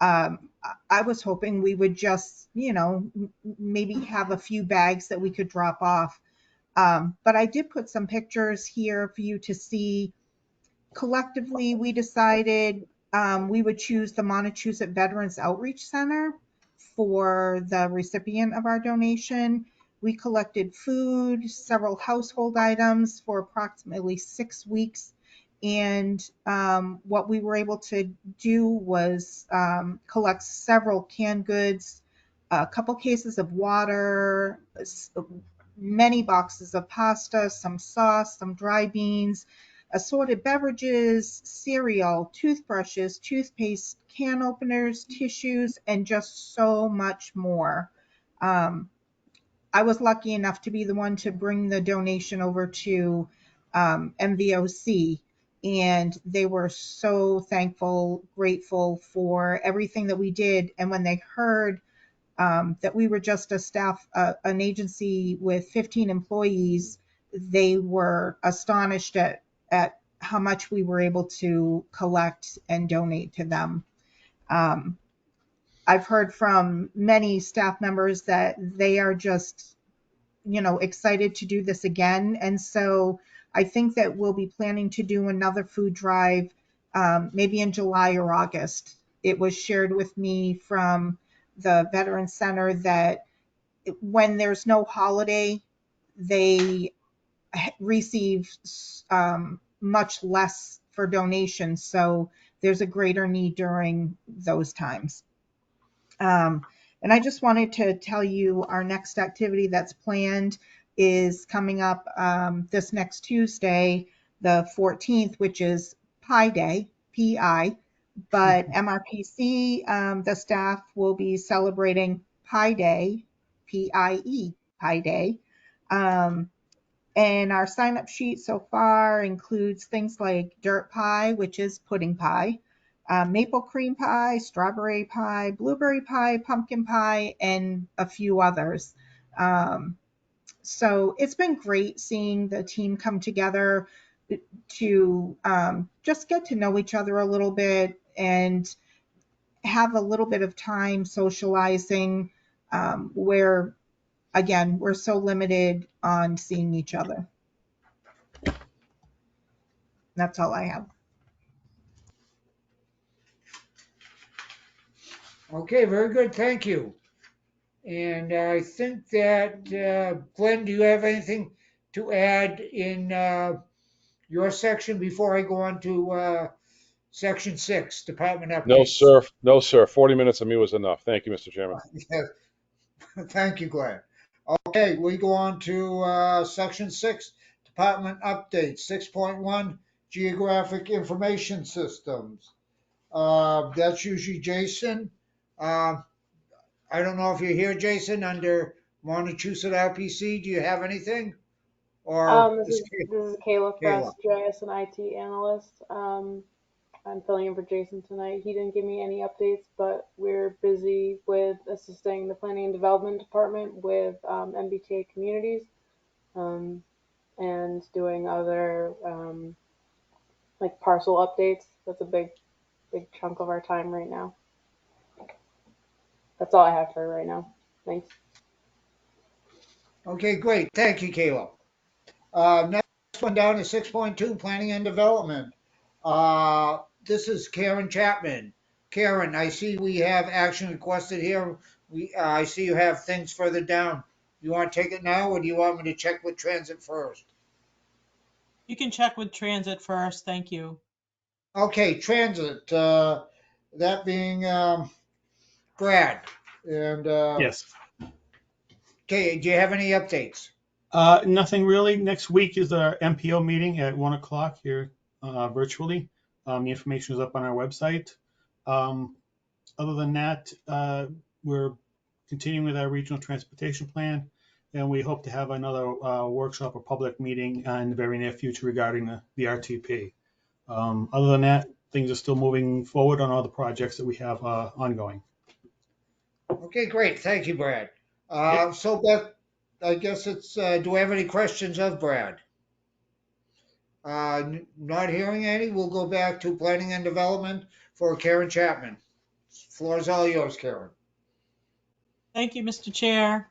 [SPEAKER 4] I was hoping we would just, maybe have a few bags that we could drop off. But I did put some pictures here for you to see. Collectively, we decided we would choose the Montechusett Veterans Outreach Center for the recipient of our donation. We collected food, several household items for approximately 6 weeks. And what we were able to do was collect several canned goods, a couple cases of water, many boxes of pasta, some sauce, some dry beans, assorted beverages, cereal, toothbrushes, toothpaste, can openers, tissues, and just so much more. I was lucky enough to be the one to bring the donation over to MVOC, and they were so thankful, grateful for everything that we did. And when they heard that we were just an agency with 15 employees, they were astonished at how much we were able to collect and donate to them. I've heard from many staff members that they are just, excited to do this again. And so I think that we'll be planning to do another food drive, maybe in July or August. It was shared with me from the Veterans Center that when there's no holiday, they receive much less for donations. So there's a greater need during those times. And I just wanted to tell you our next activity that's planned is coming up this next Tuesday, the 14th, which is Pi Day, P-I. But MRPC, the staff will be celebrating Pi Day, P-I-E, Pi Day. And our sign-up sheet so far includes things like dirt pie, which is pudding pie, maple cream pie, strawberry pie, blueberry pie, pumpkin pie, and a few others. So it's been great seeing the team come together to just get to know each other a little bit and have a little bit of time socializing where, again, we're so limited on seeing each other. That's all I have.
[SPEAKER 2] Okay, very good. Thank you. And I think that, Glenn, do you have anything to add in your section before I go on to section 6, department updates?
[SPEAKER 11] No, sir. No, sir. 40 minutes of me was enough. Thank you, Mr. Chairman.
[SPEAKER 2] Yes. Thank you, Glenn. Okay, we go on to section 6, department updates. 6.1, geographic information systems. That's usually Jason. I don't know if you're here, Jason, under Montechusett RPC. Do you have anything? Or
[SPEAKER 13] This is Kayla Press, GIS and IT analyst. I'm filling in for Jason tonight. He didn't give me any updates, but we're busy with assisting the Planning and Development Department with MBTA communities and doing other like parcel updates. That's a big chunk of our time right now. That's all I have for right now. Thanks.
[SPEAKER 2] Okay, great. Thank you, Kayla. Next one down is 6.2, planning and development. This is Karen Chapman. Karen, I see we have action requested here. I see you have things further down. You want to take it now, or do you want me to check with transit first?
[SPEAKER 14] You can check with transit first. Thank you.
[SPEAKER 2] Okay, transit. That being Brad. And
[SPEAKER 15] Yes.
[SPEAKER 2] Okay, do you have any updates?
[SPEAKER 15] Nothing really. Next week is our MPO meeting at 1 o'clock here virtually. The information is up on our website. Other than that, we're continuing with our regional transportation plan, and we hope to have another workshop or public meeting in the very near future regarding the RTP. Other than that, things are still moving forward on all the projects that we have ongoing.
[SPEAKER 2] Okay, great. Thank you, Brad.
[SPEAKER 15] Yep.
[SPEAKER 2] So Beth, I guess it's, do we have any questions of Brad? Not hearing any, we'll go back to planning and development for Karen Chapman. Floor is all yours, Karen.
[SPEAKER 14] Thank you, Mr. Chair.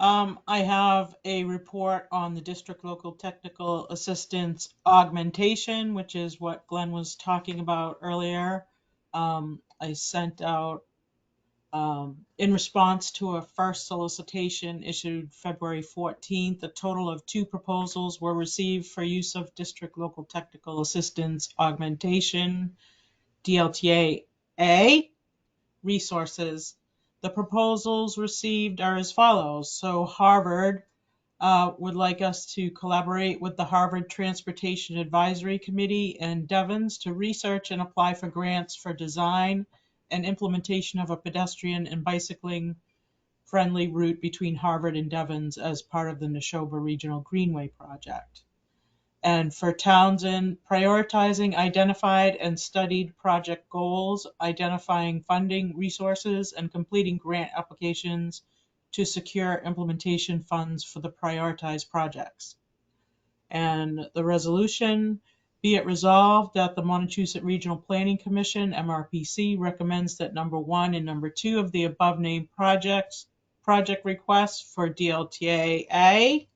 [SPEAKER 14] I have a report on the district local technical assistance augmentation, which is what Glenn was talking about earlier. I sent out, in response to a first solicitation issued February 14th, a total of 2 proposals were received for use of district local technical assistance augmentation, DLTA-A resources. The proposals received are as follows. So Harvard would like us to collaborate with the Harvard Transportation Advisory Committee and Devens to research and apply for grants for design and implementation of a pedestrian and bicycling friendly route between Harvard and Devens as part of the Neshoba Regional Greenway project. And for Townsend, prioritizing identified and studied project goals, identifying funding resources, and completing grant applications to secure implementation funds for the prioritized projects. And the resolution, be it resolved that the Montechusett Regional Planning Commission, MRPC, recommends that number 1 and number 2 of the above named project requests for DLTA A,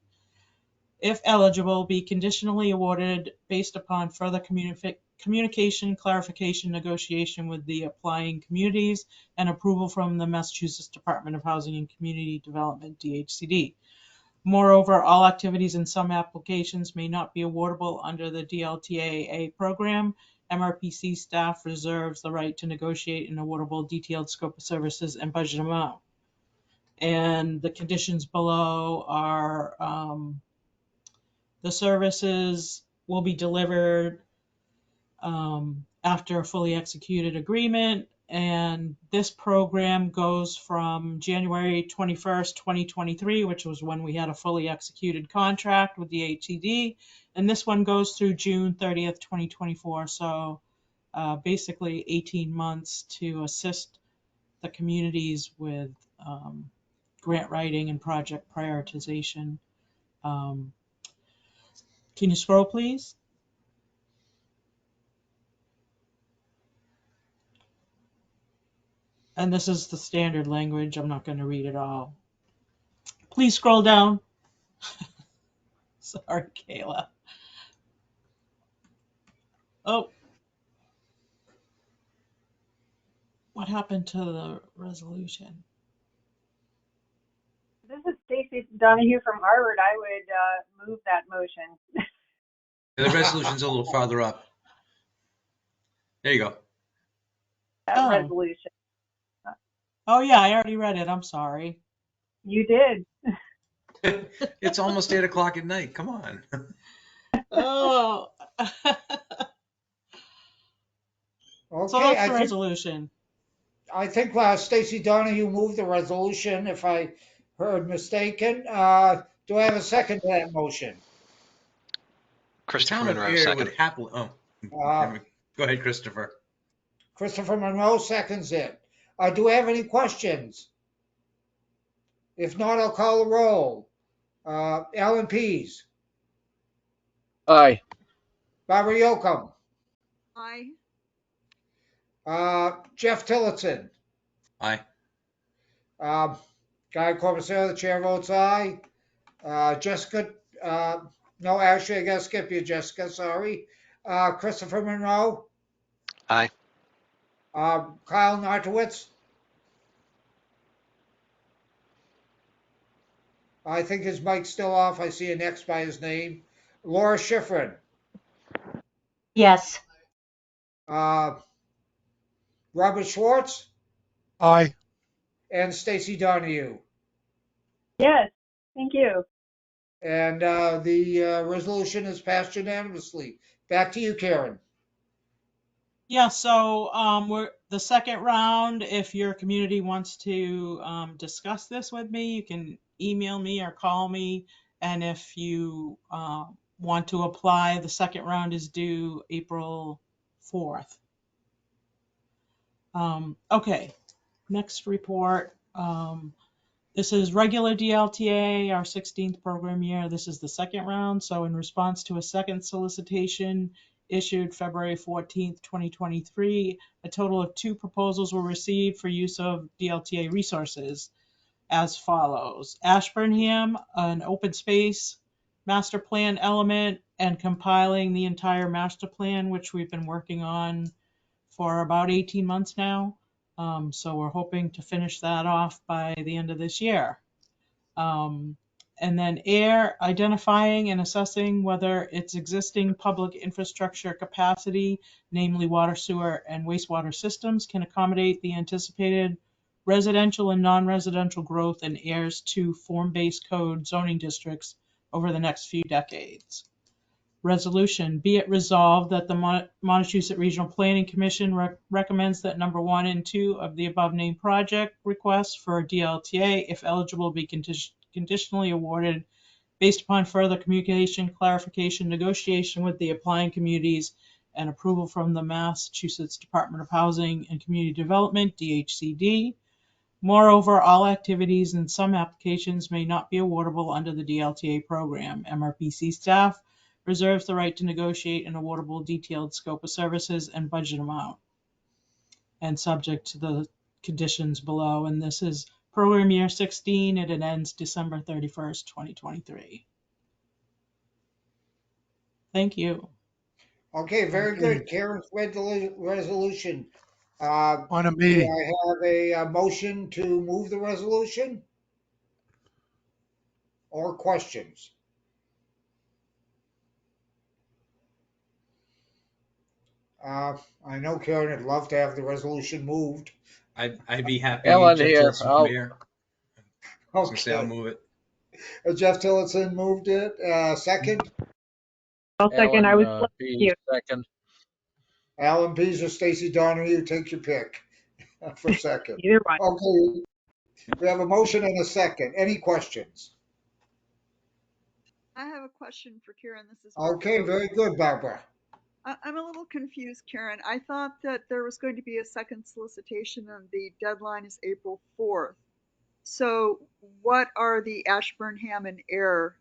[SPEAKER 14] if eligible, be conditionally awarded based upon further communication, clarification, negotiation with the applying communities, and approval from the Massachusetts Department of Housing and Community Development, DHCD. Moreover, all activities in some applications may not be awardable under the DLTA program. MRPC staff reserves the right to negotiate an awardable detailed scope of services and budget amount. And the conditions below are the services will be delivered after a fully executed agreement. And this program goes from January 21st, 2023, which was when we had a fully executed contract with the HCD. And this one goes through June 30th, 2024. So basically 18 months to assist the communities with grant writing and project prioritization. Can you scroll, please? And this is the standard language. I'm not going to read it all. Please scroll down. Sorry, Kayla. Oh. What happened to the resolution?
[SPEAKER 8] This is Stacy Donahue from Harvard. I would move that motion.
[SPEAKER 5] The resolution's a little farther up. There you go.
[SPEAKER 8] That resolution.
[SPEAKER 14] Oh, yeah, I already read it. I'm sorry.
[SPEAKER 8] You did.
[SPEAKER 5] It's almost 8 o'clock at night. Come on.
[SPEAKER 14] Oh.
[SPEAKER 2] Okay,
[SPEAKER 14] So that's the resolution.
[SPEAKER 2] I think Stacy Donahue moved the resolution, if I heard mistaken. Do I have a second to that motion?
[SPEAKER 6] Christopher Monroe, second.
[SPEAKER 5] Go ahead, Christopher.
[SPEAKER 2] Christopher Monroe seconds it. Do we have any questions? If not, I'll call the roll. Alan Pease.
[SPEAKER 16] Aye.
[SPEAKER 2] Barbara Yocum.
[SPEAKER 10] Aye.
[SPEAKER 2] Jeff Tillotson.
[SPEAKER 5] Aye.
[SPEAKER 2] Guy Corbisier, the chair votes aye. Jessica, no, actually, I gotta skip you, Jessica, sorry. Christopher Monroe.
[SPEAKER 6] Aye.
[SPEAKER 2] Kyle Nartowitz. I think his mic's still off. I see an X by his name. Laura Schifrin.
[SPEAKER 7] Yes.
[SPEAKER 2] Robert Schwartz.
[SPEAKER 3] Aye.
[SPEAKER 2] And Stacy Donahue.
[SPEAKER 8] Yes, thank you.
[SPEAKER 2] And the resolution is passed unanimously. Back to you, Karen.
[SPEAKER 14] Yeah, so we're the second round. If your community wants to discuss this with me, you can email me or call me. And if you want to apply, the second round is due April 4th. Okay, next report. This is regular DLTA, our 16th program year. This is the second round. So in response to a second solicitation issued February 14th, 2023, a total of 2 proposals were received for use of DLTA resources as follows. Ashburnham, an open space master plan element, and compiling the entire master plan, which we've been working on for about 18 months now. So we're hoping to finish that off by the end of this year. And then AIR, identifying and assessing whether its existing public infrastructure capacity, namely water, sewer, and wastewater systems, can accommodate the anticipated residential and non-residential growth in Ayers 2 form-based code zoning districts over the next few decades. Resolution, be it resolved that the Montechusett Regional Planning Commission recommends that number 1 and 2 of the above named project requests for DLTA, if eligible, be conditionally awarded based upon further communication, clarification, negotiation with the applying communities, and approval from the Massachusetts Department of Housing and Community Development, DHCD. Moreover, all activities and some applications may not be awardable under the DLTA program. MRPC staff reserves the right to negotiate an awardable detailed scope of services and budget amount, and subject to the conditions below. And this is program year 16, and it ends December 31st, 2023. Thank you.
[SPEAKER 2] Okay, very good. Karen's read the resolution.
[SPEAKER 3] On a
[SPEAKER 2] Do
[SPEAKER 3] meeting.
[SPEAKER 2] I have a motion to move the resolution? Or questions? I know Karen would love to have the resolution moved.
[SPEAKER 5] I'd be happy.
[SPEAKER 16] Ellen
[SPEAKER 5] Jeff
[SPEAKER 16] here.
[SPEAKER 5] Tillotson from Mayor. I was gonna say I'll
[SPEAKER 2] Okay.
[SPEAKER 5] move it.
[SPEAKER 2] Jeff Tillotson moved it. Second,
[SPEAKER 8] I'll second. I was
[SPEAKER 16] Pease,
[SPEAKER 8] you.
[SPEAKER 16] second.
[SPEAKER 2] Alan Pease or Stacy Donahue, take your pick for second.
[SPEAKER 8] Either one.
[SPEAKER 2] Okay, we have a motion and a second. Any questions?
[SPEAKER 17] I have a question for Karen. This is Barbara.
[SPEAKER 2] Okay, very good, Barbara.
[SPEAKER 17] I'm a little confused, Karen. I thought that there was going to be a second solicitation and the deadline is April 4th. So what are the Ashburnham and Air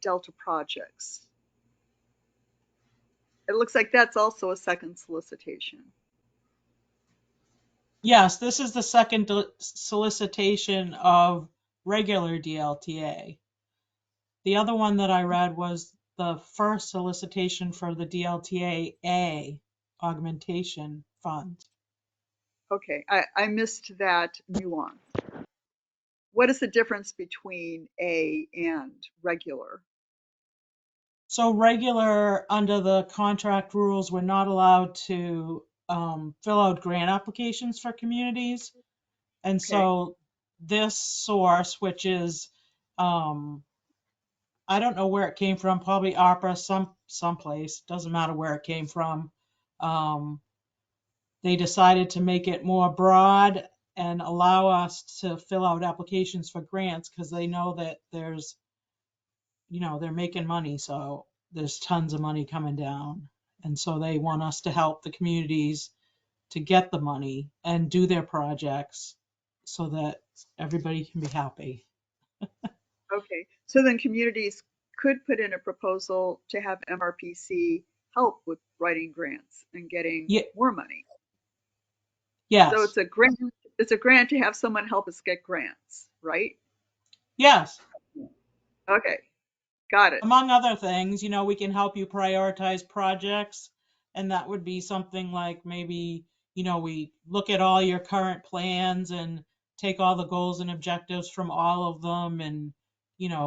[SPEAKER 17] Delta projects? It looks like that's also a second solicitation.
[SPEAKER 14] Yes, this is the second solicitation of regular DLTA. The other one that I read was the first solicitation for the DLTA augmentation fund.
[SPEAKER 17] Okay, I missed that nuance. What is the difference between A and regular?
[SPEAKER 14] So regular, under the contract rules, we're not allowed to fill out grant applications for communities. And so this source, which is, I don't know where it came from, probably ARPA, someplace, doesn't matter where it came from. They decided to make it more broad and allow us to fill out applications for grants because they know that there's, they're making money. So there's tons of money coming down. And so they want us to help the communities to get the money and do their projects so that everybody can be happy.
[SPEAKER 17] Okay, so then communities could put in a proposal to have MRPC help with writing grants and getting more money.
[SPEAKER 14] Yes.
[SPEAKER 17] So it's a grant to have someone help us get grants, right?
[SPEAKER 14] Yes.
[SPEAKER 17] Okay, got it.
[SPEAKER 14] Among other things, we can help you prioritize projects, and that would be something like maybe, we look at all your current plans and take all the goals and objectives from all of them and,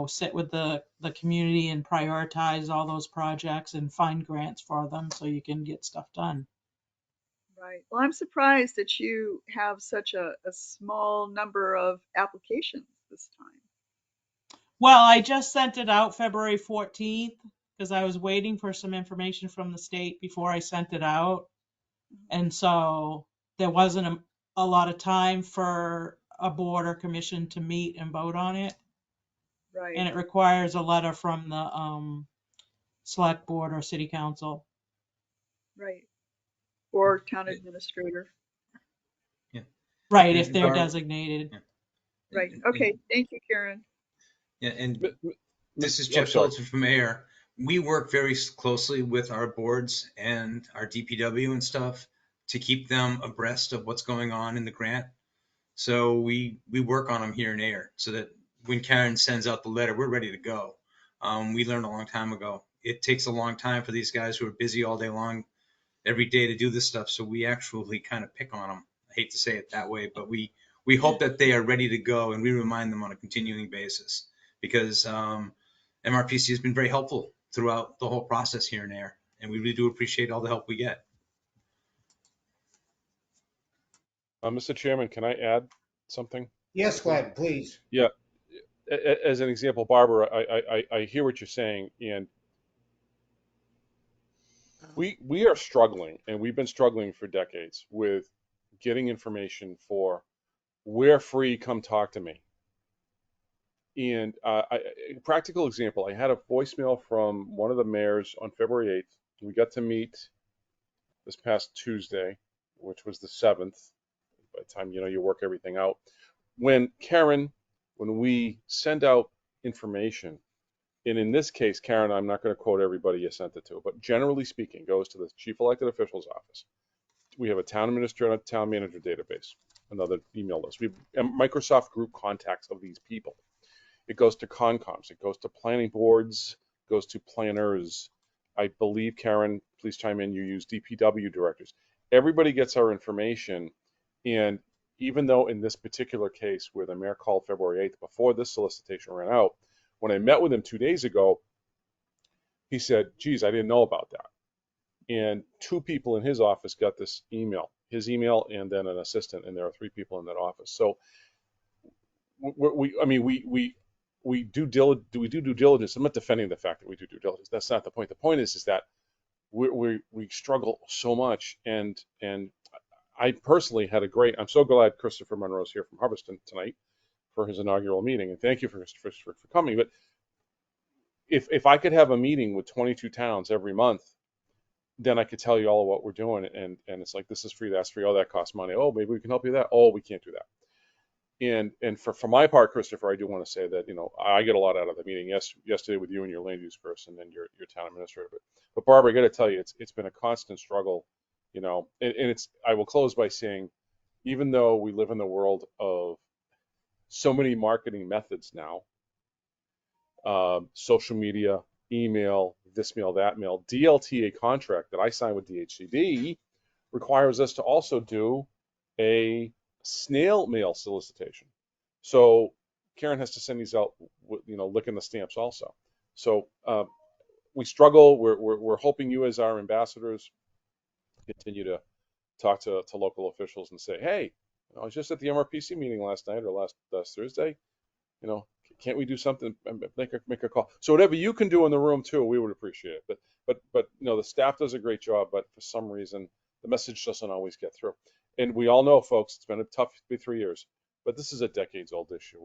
[SPEAKER 14] sit with the community and prioritize all those projects and find grants for them so you can get stuff done.
[SPEAKER 17] Right. Well, I'm surprised that you have such a small number of applications this time.
[SPEAKER 14] Well, I just sent it out February 14th because I was waiting for some information from the state before I sent it out. And so there wasn't a lot of time for a board or commission to meet and vote on it.
[SPEAKER 17] Right.
[SPEAKER 14] And it requires a letter from the select board or city council.
[SPEAKER 17] Right. Or town administrator.
[SPEAKER 5] Yeah.
[SPEAKER 14] Right, if they're designated.
[SPEAKER 5] Yeah.
[SPEAKER 17] Right. Okay. Thank you, Karen.
[SPEAKER 5] Yeah, and this is Jeff Tillotson from Air. We work very closely with our boards and our DPW and stuff to keep them abreast of what's going on in the grant. So we work on them here in Air so that when Karen sends out the letter, we're ready to go. We learned a long time ago. It takes a long time for these guys who are busy all day long, every day to do this stuff. So we actually kind of pick on them. I hate to say it that way, but we hope that they are ready to go and we remind them on a continuing basis because MRPC has been very helpful throughout the whole process here in Air. And we really do appreciate all the help we get.
[SPEAKER 11] Mr. Chairman, can I add something?
[SPEAKER 2] Yes, Glenn, please.
[SPEAKER 11] Yeah. As an example, Barbara, I hear what you're saying, and we are struggling, and we've been struggling for decades with getting information for where free, come talk to me. And a practical example, I had a voicemail from one of the mayors on February 8th. We got to meet this past Tuesday, which was the 7th. By the time, you work everything out. When we send out information, and in this case, Karen, I'm not going to quote everybody you sent it to, but generally speaking, goes to the chief elected official's office. We have a town administrator and a town manager database, another email list. We have Microsoft group contacts of these people. It goes to Concoms, it goes to planning boards, goes to planners. I believe, Karen, please chime in, you use DPW directors. Everybody gets our information, and even though in this particular case where the mayor called February 8th before this solicitation ran out, when I met with him 2 days ago, he said, geez, I didn't know about that. And 2 people in his office got this email, his email and then an assistant, and there are 3 people in that office. So we do due diligence. I'm not defending the fact that we do due diligence. That's not the point. The point is that we struggle so much, and I personally had I'm so glad Christopher Monroe's here from Hubbardston tonight for his inaugural meeting, and thank you for coming. But if I could have a meeting with 22 towns every month, then I could tell you all what we're doing, and it's like, this is free, that's free, oh, that costs money, oh, maybe we can help you with that, oh, we can't do that. And for my part, Christopher, I do want to say that, I get a lot out of the meeting yesterday with you and your land use person and your town administrator. But Barbara, I got to tell you, it's been a constant struggle, and I will close by saying, even though we live in the world of so many marketing methods now, social media, email, this mail, that mail, DLTA contract that I signed with DHCD requires us to also do a snail mail solicitation. So Karen has to send these out, licking the stamps also. So we struggle. We're hoping you, as our ambassadors, continue to talk to local officials and say, hey, I was just at the MRPC meeting last night or last Thursday. Can't we do something? Make a call. So whatever you can do in the room too, we would appreciate it. But the staff does a great job, but for some reason the message doesn't always get through. And we all know, folks, it's been a tough 3 years, but this is a decades-old issue.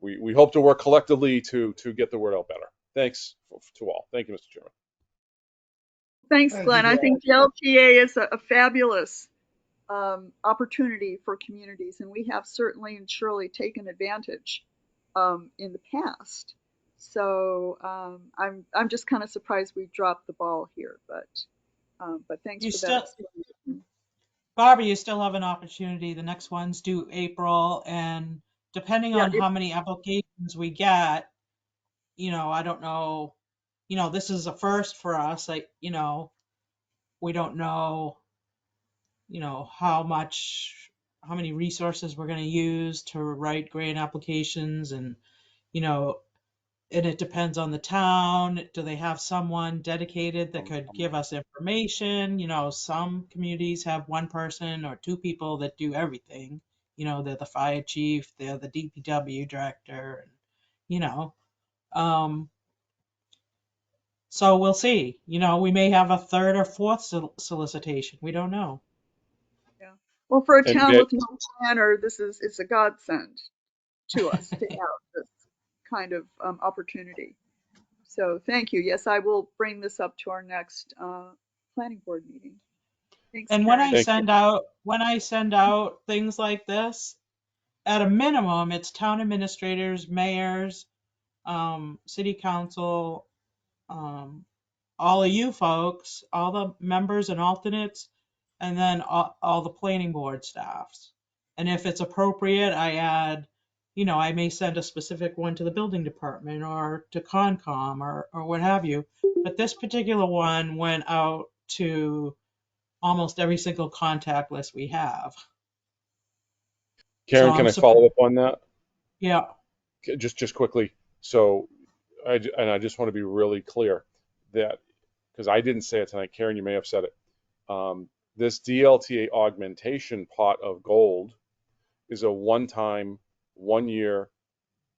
[SPEAKER 11] We hope to work collectively to get the word out better. Thanks to all. Thank you, Mr. Chairman.
[SPEAKER 17] Thanks,
[SPEAKER 2] Thank
[SPEAKER 17] Glenn.
[SPEAKER 2] you,
[SPEAKER 17] I think the LTA is a fabulous opportunity for communities, and we have certainly and surely taken advantage in the past. So I'm just kind of surprised we dropped the ball here, but thanks for that.
[SPEAKER 14] Barbara, you still have an opportunity. The next one's due April, and depending on how many applications we get, I don't know, this is a first for us. We don't know, how many resources we're going to use to write grant applications, and, and it depends on the town. Do they have someone dedicated that could give us information? Some communities have 1 person or 2 people that do everything. They're the fire chief, they're the DPW director, so we'll see. We may have a 3rd or 4th solicitation. We don't know.
[SPEAKER 17] Yeah. Well, for a town with no planner, it's a godsend to us to have this kind of opportunity. So thank you. Yes, I will bring this up to our next planning board meeting. Thanks,
[SPEAKER 14] And
[SPEAKER 17] Karen.
[SPEAKER 14] when I send out things like this, at a minimum, it's town administrators, mayors, city council, all of you folks, all the members and alternates, and then all the planning board staffs. And if it's appropriate, I add, I may send a specific one to the building department or to Concom or what have you. But this particular one went out to almost every single contact list we have.
[SPEAKER 11] Karen, can I follow up on that?
[SPEAKER 14] Yeah.
[SPEAKER 11] Just quickly. So, I just want to be really clear that, because I didn't say it tonight, Karen, you may have said it. This DLTA augmentation pot of gold is a one-time, 1 year,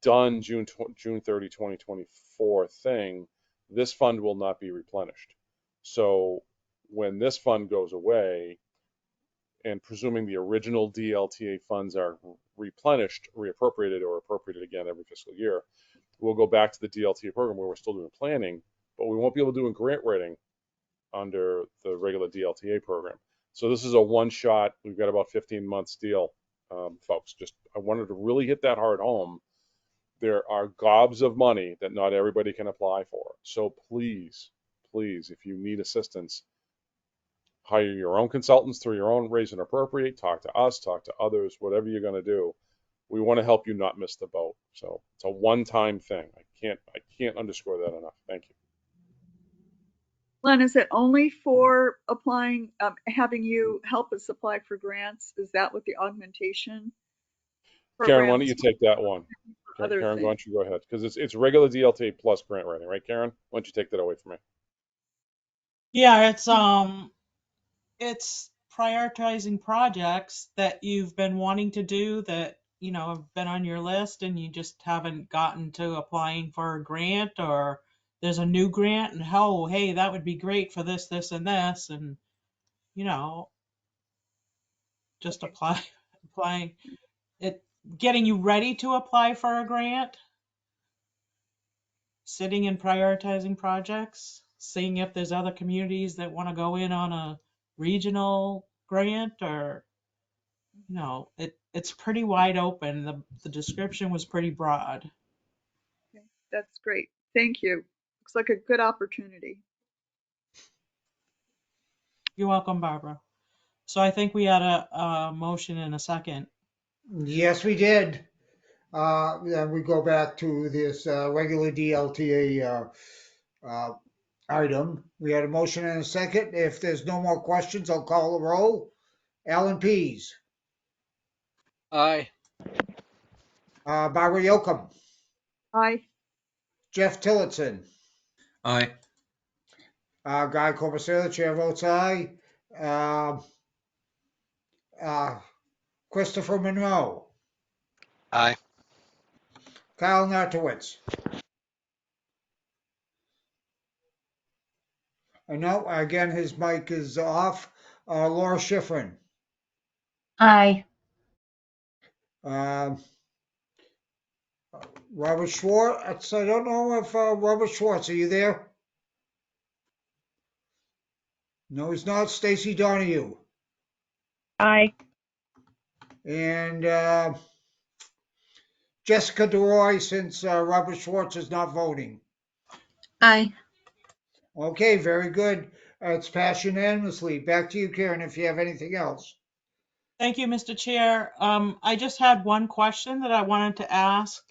[SPEAKER 11] done June 30, 2024 thing. This fund will not be replenished. So when this fund goes away, and presuming the original DLTA funds are replenished, reappropriated, or appropriated again every fiscal year, we'll go back to the DLTA program where we're still doing planning, but we won't be able to do grant writing under the regular DLTA program. So this is a one-shot. We've got about 15 months deal, folks. Just I wanted to really hit that hard home. There are gobs of money that not everybody can apply for. So please, please, if you need assistance, hire your own consultants through your own raise and appropriate. Talk to us, talk to others, whatever you're going to do. We want to help you not miss the boat. So it's a one-time thing. I can't underscore that enough. Thank you.
[SPEAKER 17] Glenn, is it only for applying, having you help us apply for grants? Is that what the augmentation
[SPEAKER 11] Karen, why don't
[SPEAKER 17] program
[SPEAKER 11] you
[SPEAKER 17] is
[SPEAKER 11] take that one?
[SPEAKER 17] for? Other
[SPEAKER 11] Karen, why
[SPEAKER 17] things.
[SPEAKER 11] don't you go ahead? Because it's regular DLTA plus grant writing, right, Karen? Why don't you take that away from me?
[SPEAKER 14] Yeah, it's prioritizing projects that you've been wanting to do that, have been on your list and you just haven't gotten to applying for a grant, or there's a new grant and hey, that would be great for this, this, and this, and just applying it, getting you ready to apply for a grant, sitting and prioritizing projects, seeing if there's other communities that want to go in on a regional grant, or it's pretty wide open. The description was pretty broad.
[SPEAKER 17] Okay, that's great. Thank you. Looks like a good opportunity.
[SPEAKER 14] You're welcome, Barbara. So I think we had a motion and a second.
[SPEAKER 2] Yes, we did. Then we go back to this regular DLTA item. We had a motion and a second. If there's no more questions, I'll call the roll. Alan Pease,
[SPEAKER 16] Aye.
[SPEAKER 2] Barbara Yocum,
[SPEAKER 17] Aye.
[SPEAKER 2] Jeff Tillotson,
[SPEAKER 5] Aye.
[SPEAKER 2] Guy Corbicella, chair votes aye. Christopher Monroe,
[SPEAKER 6] Aye.
[SPEAKER 2] Kyle Nartowitz. No, again, his mic is off. Laura Schifrin.
[SPEAKER 7] Aye.
[SPEAKER 2] Robert Schwartz. I don't know if Robert Schwartz, are you there? No, he's not. Stacy Donahue.
[SPEAKER 8] Aye.
[SPEAKER 2] And Jessica DeRoy, since Robert Schwartz is not voting.
[SPEAKER 10] Aye.
[SPEAKER 2] Okay, very good. It's passed unanimously. Back to you, Karen, if you have anything else.
[SPEAKER 14] Thank you, Mr. Chair. I just had one question that I wanted to ask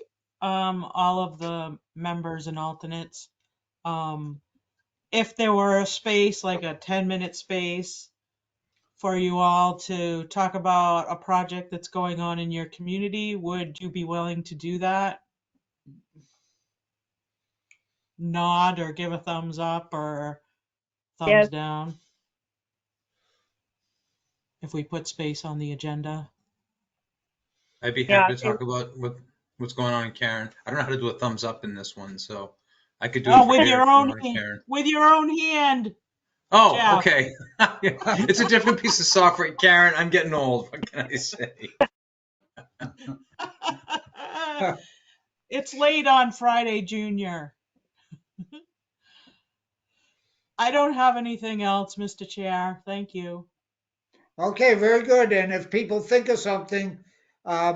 [SPEAKER 14] all of the members and alternates. If there were a space, like a 10-minute space, for you all to talk about a project that's going on in your community, would you be willing to do that? Nod or give a thumbs up or thumbs
[SPEAKER 8] Yes.
[SPEAKER 14] down if we put space on the agenda.
[SPEAKER 5] I'd be
[SPEAKER 8] Yeah,
[SPEAKER 5] happy to talk about what's going on, Karen. I don't know how to do a thumbs up in this one, so I could do it
[SPEAKER 14] Oh,
[SPEAKER 5] for
[SPEAKER 14] with
[SPEAKER 5] Karen
[SPEAKER 14] your
[SPEAKER 5] if you
[SPEAKER 14] own
[SPEAKER 5] want, Karen.
[SPEAKER 14] with your own hand.
[SPEAKER 5] Oh,
[SPEAKER 14] Jeff.
[SPEAKER 5] okay. It's a different piece of software, Karen. I'm getting old. What can I say?
[SPEAKER 14] It's late on Friday, Junior. I don't have anything else, Mr. Chair. Thank you.
[SPEAKER 2] Okay, very good. And if people think of something,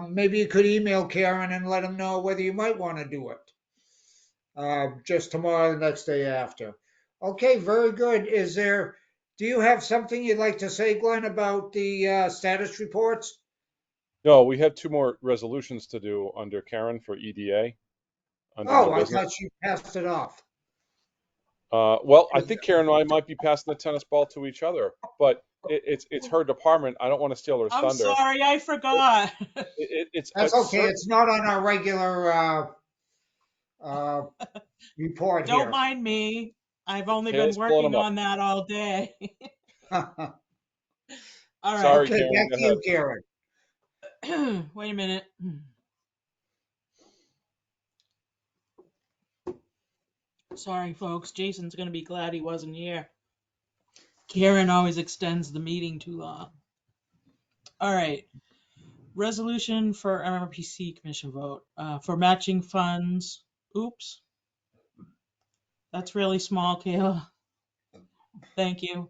[SPEAKER 2] maybe you could email Karen and let them know whether you might want to do it. Just tomorrow, the next day after. Okay, very good. Do you have something you'd like to say, Glenn, about the status reports?
[SPEAKER 11] No, we have 2 more resolutions to do under Karen for EDA. Under
[SPEAKER 2] Oh,
[SPEAKER 11] new
[SPEAKER 2] I
[SPEAKER 11] business.
[SPEAKER 2] thought you passed it off.
[SPEAKER 11] Well, I think Karen and I might be passing the tennis ball to each other, but it's her department. I don't want to steal her
[SPEAKER 14] I'm
[SPEAKER 11] thunder.
[SPEAKER 14] sorry, I forgot.
[SPEAKER 2] That's okay. It's not on our regular report
[SPEAKER 14] Don't
[SPEAKER 2] here.
[SPEAKER 14] mind me. I've only
[SPEAKER 11] Okay,
[SPEAKER 14] been
[SPEAKER 11] let's pull
[SPEAKER 14] working
[SPEAKER 11] them up.
[SPEAKER 14] on that all day. All right.
[SPEAKER 11] Sorry,
[SPEAKER 2] Okay,
[SPEAKER 11] Karen,
[SPEAKER 2] back
[SPEAKER 11] go
[SPEAKER 2] to you,
[SPEAKER 11] ahead.
[SPEAKER 2] Karen.
[SPEAKER 14] Wait a minute. Sorry, folks. Jason's going to be glad he wasn't here. Karen always extends the meeting too long. All right. Resolution for MRPC commission vote for matching funds. Oops. That's really small, Kayla. Thank you.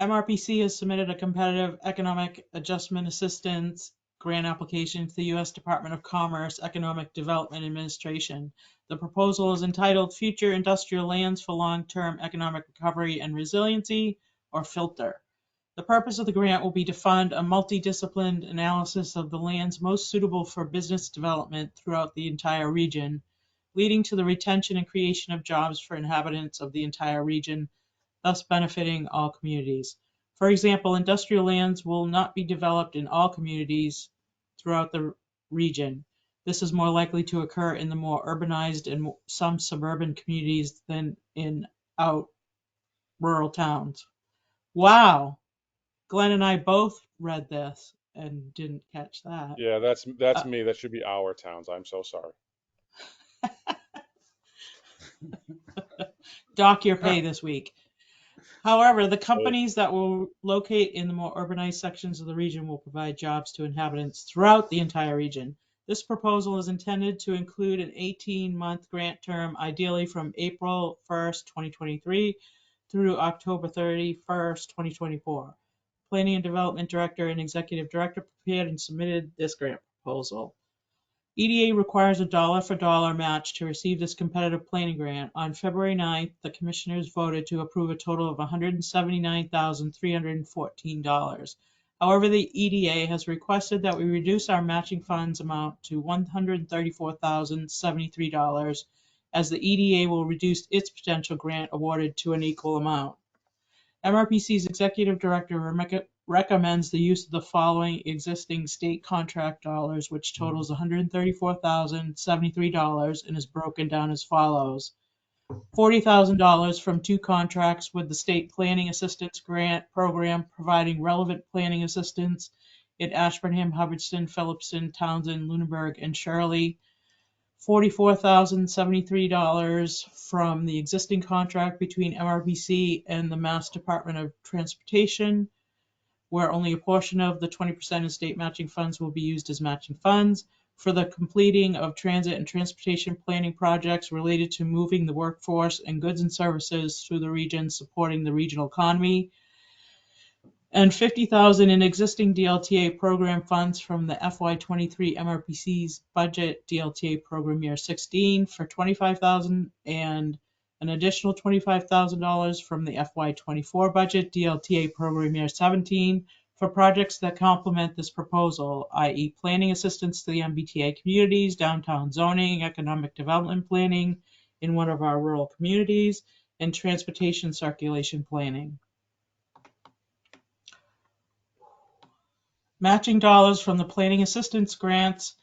[SPEAKER 14] MRPC has submitted a competitive economic adjustment assistance grant application to the U.S. Department of Commerce Economic Development Administration. The proposal is entitled Future Industrial Lands for Long-Term Economic Recovery and Resiliency, or FILTER. The purpose of the grant will be to fund a multidisciplined analysis of the lands most suitable for business development throughout the entire region, leading to the retention and creation of jobs for inhabitants of the entire region, thus benefiting all communities. For example, industrial lands will not be developed in all communities throughout the region. This is more likely to occur in the more urbanized and some suburban communities than in out rural towns. Wow. Glenn and I both read this and didn't catch that.
[SPEAKER 11] Yeah, that's
[SPEAKER 14] Uh,
[SPEAKER 11] me. That should be our towns. I'm so sorry.
[SPEAKER 14] Dock your pay this week. However, the companies that will locate in the more urbanized sections of the region will provide jobs to inhabitants throughout the entire region. This proposal is intended to include an 18-month grant term, ideally from April 1st, 2023 through October 31st, 2024. Planning and Development Director and Executive Director prepared and submitted this grant proposal. EDA requires a dollar-for-dollar match to receive this competitive planning grant. On February 9th, the commissioners voted to approve a total of $179,314. However, the EDA has requested that we reduce our matching funds amount to $134,073, as the EDA will reduce its potential grant awarded to an equal amount. MRPC's Executive Director recommends the use of the following existing state contract dollars, which totals $134,073 and is broken down as follows. $40,000 from two contracts with the State Planning Assistance Grant Program providing relevant planning assistance in Ashburnham, Hubbardston, Phillipston, Townsend, Lunenburg, and Shirley. $44,073 from the existing contract between MRPC and the Mass Department of Transportation, where only a portion of the 20% of state matching funds will be used as matching funds, for the completing of transit and transportation planning projects related to moving the workforce and goods and services through the region, supporting the regional economy, and $50,000 in existing DLTA program funds from the FY23 MRPC's budget DLTA program year 16 for $25,000 and an additional $25,000 from the FY24 budget DLTA program year 17 for projects that complement this proposal, i.e. planning assistance to the MBTA communities, downtown zoning, economic development planning in one of our rural communities, and transportation circulation planning. Matching dollars from the planning assistance grants,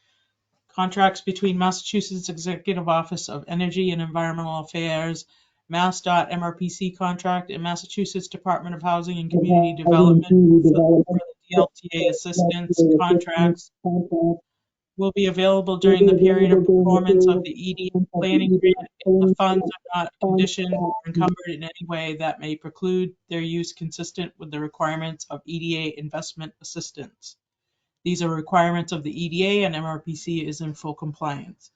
[SPEAKER 14] contracts between Massachusetts Executive Office of Energy and Environmental Affairs, MassDOT MRPC contract, and Massachusetts Department of Housing and Community Development for the DLTA assistance contracts will be available during the period of performance of the EDA planning grant if the funds are not conditioned or encumbered in any way that may preclude their use consistent with the requirements of EDA investment assistance. These are requirements of the EDA, and MRPC is in full compliance.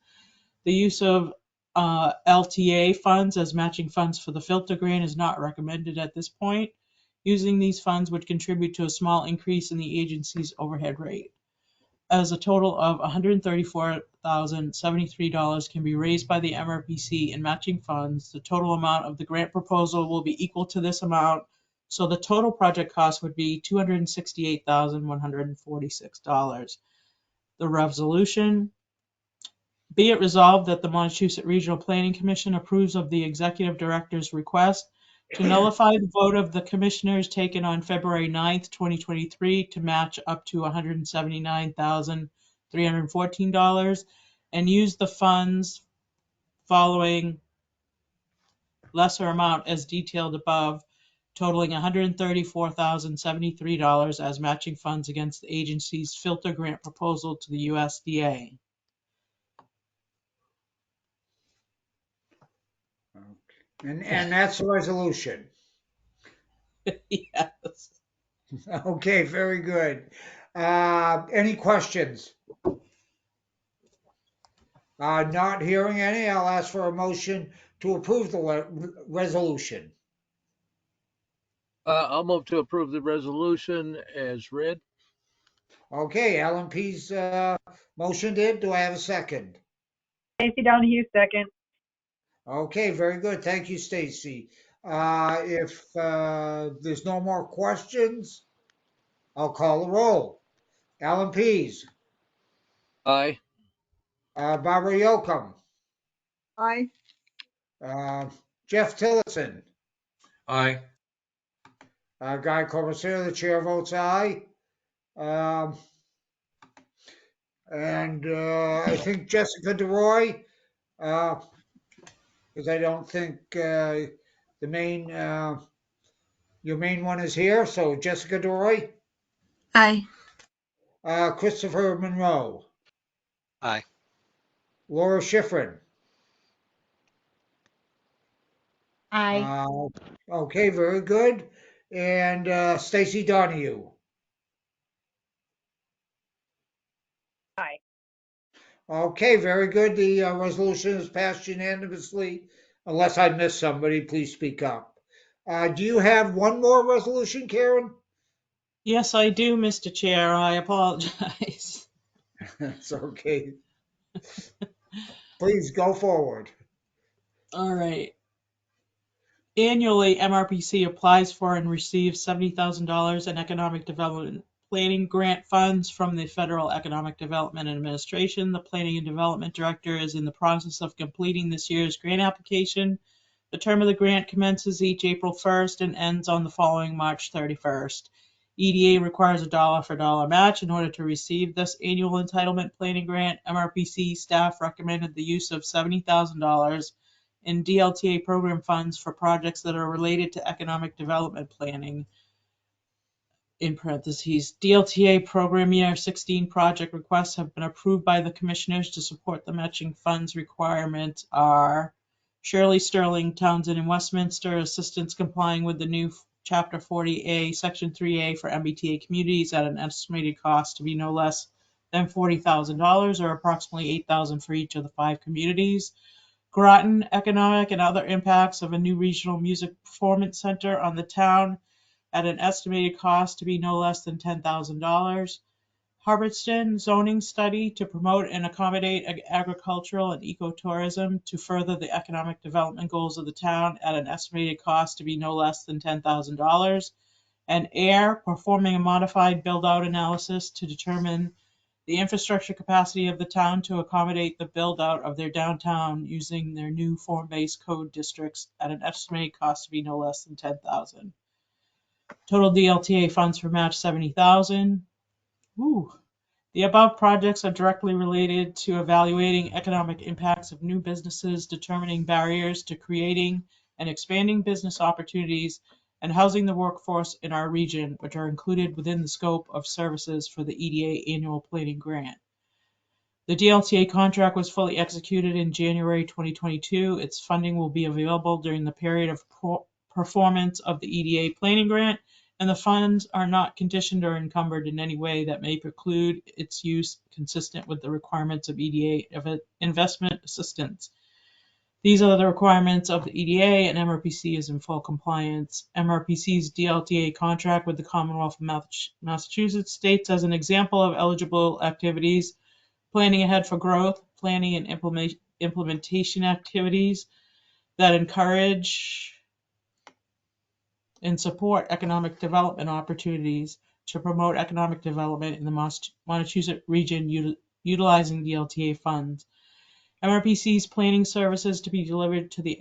[SPEAKER 14] The use of LTA funds as matching funds for the filter grant is not recommended at this point. Using these funds would contribute to a small increase in the agency's overhead rate. As a total of $134,073 can be raised by the MRPC in matching funds, the total amount of the grant proposal will be equal to this amount, so the total project cost would be $268,146. The resolution: be it resolved that the Montechusett Regional Planning Commission approves of the Executive Director's request to nullify the vote of the commissioners taken on February 9th, 2023 to match up to $179,314 and use the funds following lesser amount as detailed above totaling $134,073 as matching funds against the agency's filter grant proposal to the USDA.
[SPEAKER 2] And that's the resolution.
[SPEAKER 14] Yes.
[SPEAKER 2] Okay, very good. Any questions? Not hearing any, I'll ask for a motion to approve the resolution.
[SPEAKER 16] I'll move to approve the resolution as read.
[SPEAKER 2] Okay, Alan P's motioned it. Do I have a second?
[SPEAKER 8] Stacy Donahue, second.
[SPEAKER 2] Okay, very good. Thank you, Stacy. If there's no more questions, I'll call the roll. Alan Pease,
[SPEAKER 16] Aye.
[SPEAKER 2] Barbara Yocum,
[SPEAKER 17] Aye.
[SPEAKER 2] Jeff Tillotson,
[SPEAKER 5] Aye.
[SPEAKER 2] Guy Corbusier, the chair votes aye. And I think Jessica DeRoy, because I don't think the main, your main one is here. So Jessica DeRoy,
[SPEAKER 10] Aye.
[SPEAKER 2] Christopher Monroe,
[SPEAKER 6] Aye.
[SPEAKER 2] Laura Schifrin.
[SPEAKER 7] Aye.
[SPEAKER 2] Okay, very good. And Stacy Donahue.
[SPEAKER 8] Aye.
[SPEAKER 2] Okay, very good. The resolution is passed unanimously. Unless I missed somebody, please speak up. Do you have one more resolution, Karen?
[SPEAKER 14] Yes, I do, Mr. Chair. I apologize.
[SPEAKER 2] That's okay. Please go forward.
[SPEAKER 14] All right. Annually, MRPC applies for and receives $70,000 in economic development planning grant funds from the Federal Economic Development Administration. The Planning and Development Director is in the process of completing this year's grant application. The term of the grant commences each April 1st and ends on the following March 31st. EDA requires a dollar-for-dollar match in order to receive this annual entitlement planning grant. MRPC staff recommended the use of $70,000 in DLTA program funds for projects that are related to economic development planning. In parentheses, DLTA program year 16 project requests have been approved by the commissioners to support the matching funds requirements are Shirley Sterling, Townsend and Westminster, assistance complying with the new Chapter 40A, Section 3A for MBTA communities at an estimated cost to be no less than $40,000 or approximately $8,000 for each of the 5 communities. Groton, economic and other impacts of a new regional music performance center on the town at an estimated cost to be no less than $10,000. Hubbardston, zoning study to promote and accommodate agricultural and ecotourism to further the economic development goals of the town at an estimated cost to be no less than $10,000. And AIR, performing a modified build-out analysis to determine the infrastructure capacity of the town to accommodate the build-out of their downtown using their new form-based code districts at an estimated cost to be no less than $10,000. Total DLTA funds for match $70,000. The above projects are directly related to evaluating economic impacts of new businesses, determining barriers to creating and expanding business opportunities, and housing the workforce in our region, which are included within the scope of services for the EDA annual planning grant. The DLTA contract was fully executed in January 2022. Its funding will be available during the period of performance of the EDA planning grant, and the funds are not conditioned or encumbered in any way that may preclude its use consistent with the requirements of EDA investment assistance. These are the requirements of the EDA, and MRPC is in full compliance. MRPC's DLTA contract with the Commonwealth of Massachusetts states as an example of eligible activities: planning ahead for growth, planning and implementation activities that encourage and support economic development opportunities to promote economic development in the Montechusett region utilizing DLTA funds. MRPC's planning services to be delivered to the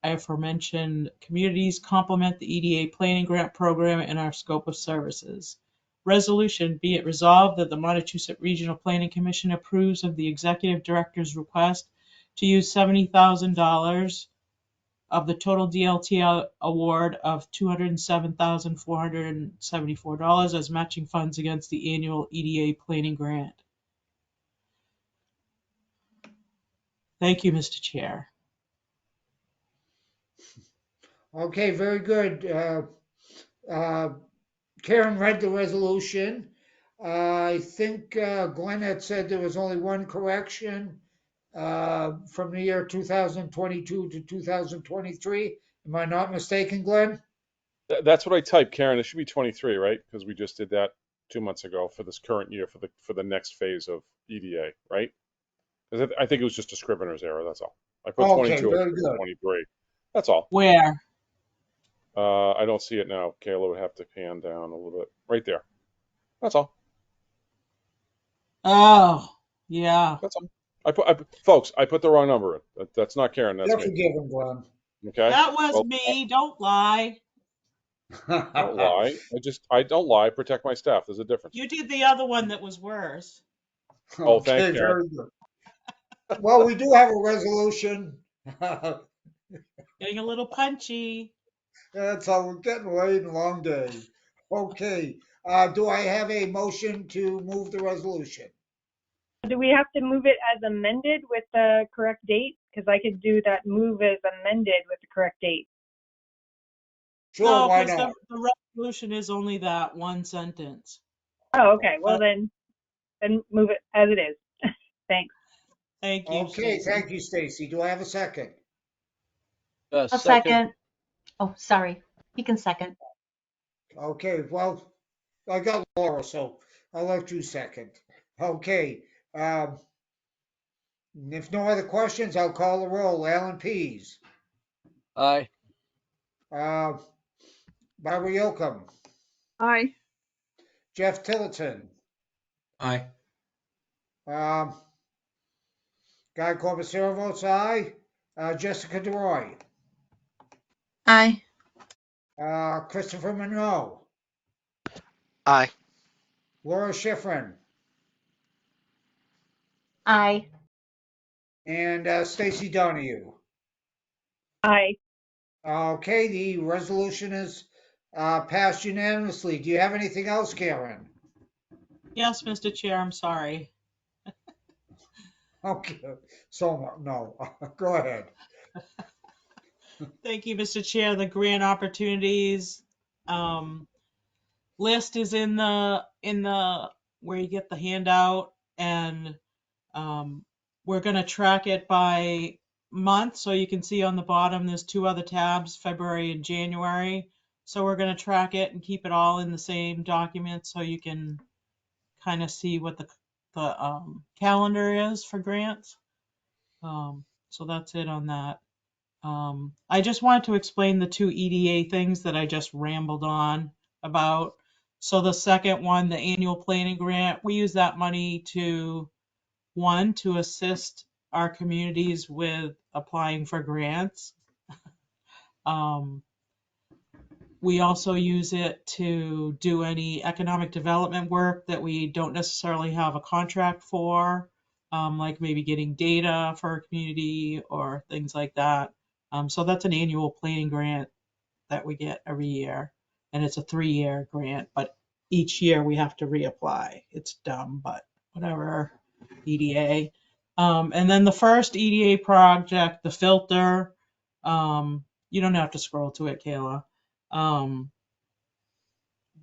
[SPEAKER 14] aforementioned communities complement the EDA planning grant program in our scope of services. Resolution, be it resolved that the Montechusett Regional Planning Commission approves of the Executive Director's request to use $70,000 of the total DLT award of $207,474 as matching funds against the annual EDA planning grant. Thank you, Mr. Chair.
[SPEAKER 2] Okay, very good. Karen read the resolution. I think Glenn had said there was only one correction from the year 2022 to 2023. Am I not mistaken, Glenn?
[SPEAKER 11] That's what I typed, Karen. It should be 23, right? Because we just did that 2 months ago for this current year for the next phase of EDA, right? 'Cause I think it was just a scrivener's error. That's all. I put
[SPEAKER 2] Okay,
[SPEAKER 11] 22
[SPEAKER 2] very
[SPEAKER 11] instead of
[SPEAKER 2] good.
[SPEAKER 11] 23. That's all.
[SPEAKER 14] Where?
[SPEAKER 11] I don't see it now. Kayla would have to pan down a little bit. Right there. That's all.
[SPEAKER 14] Oh, yeah.
[SPEAKER 11] That's all. Folks, I put the wrong number in. That's not Karen. That's
[SPEAKER 2] You're
[SPEAKER 11] me.
[SPEAKER 2] forgiven, Glenn.
[SPEAKER 11] Okay.
[SPEAKER 14] That was
[SPEAKER 11] Well,
[SPEAKER 14] me. Don't lie.
[SPEAKER 11] don't lie. I don't lie. Protect my staff. There's a difference.
[SPEAKER 14] You did the other one that was worse.
[SPEAKER 11] Oh, thanks,
[SPEAKER 2] Okay,
[SPEAKER 11] Karen.
[SPEAKER 2] very good. Well, we do have a resolution.
[SPEAKER 14] Getting a little punchy.
[SPEAKER 2] That's how we're getting late and long day. Okay, do I have a motion to move the resolution?
[SPEAKER 8] Do we have to move it as amended with the correct date? Because I could do that move as amended with the correct date.
[SPEAKER 2] Sure,
[SPEAKER 14] No,
[SPEAKER 2] why
[SPEAKER 14] because
[SPEAKER 2] not?
[SPEAKER 14] the resolution is only that one sentence.
[SPEAKER 8] Oh, okay. Well, then move it as it is. Thanks.
[SPEAKER 14] Thank you.
[SPEAKER 2] Okay,
[SPEAKER 14] Stacy.
[SPEAKER 2] thank you, Stacy. Do I have a second?
[SPEAKER 7] I'll second. Oh, sorry. You can second.
[SPEAKER 2] Okay, well, I got Laura, so I'll let you second. Okay, if no other questions, I'll call the roll. Alan Pease,
[SPEAKER 16] Aye.
[SPEAKER 2] Barbara Yocum,
[SPEAKER 17] Aye.
[SPEAKER 2] Jeff Tillotson,
[SPEAKER 5] Aye.
[SPEAKER 2] Guy Corbacero votes aye. Jessica DeRoy,
[SPEAKER 10] Aye.
[SPEAKER 2] Christopher Monroe,
[SPEAKER 6] Aye.
[SPEAKER 2] Laura Schifrin,
[SPEAKER 7] Aye.
[SPEAKER 2] and Stacy Donahue.
[SPEAKER 8] Aye.
[SPEAKER 2] Okay, the resolution is passed unanimously. Do you have anything else, Karen?
[SPEAKER 14] Yes, Mr. Chair, I'm sorry.
[SPEAKER 2] Okay, so no, go ahead.
[SPEAKER 14] Thank you, Mr. Chair. The grant opportunities list is in the where you get the handout, and we're going to track it by month. So you can see on the bottom, there's two other tabs, February and January. So we're going to track it and keep it all in the same document so you can kind of see what the calendar is for grants. So that's it on that. I just wanted to explain the two EDA things that I just rambled on about. So the second one, the annual planning grant, we use that money to assist our communities with applying for grants. We also use it to do any economic development work that we don't necessarily have a contract for, like maybe getting data for a community or things like that. So that's an annual planning grant that we get every year, and it's a 3-year grant, but each year we have to reapply. It's dumb, but whatever. EDA. And then the first EDA project, the filter, you don't have to scroll to it, Kayla.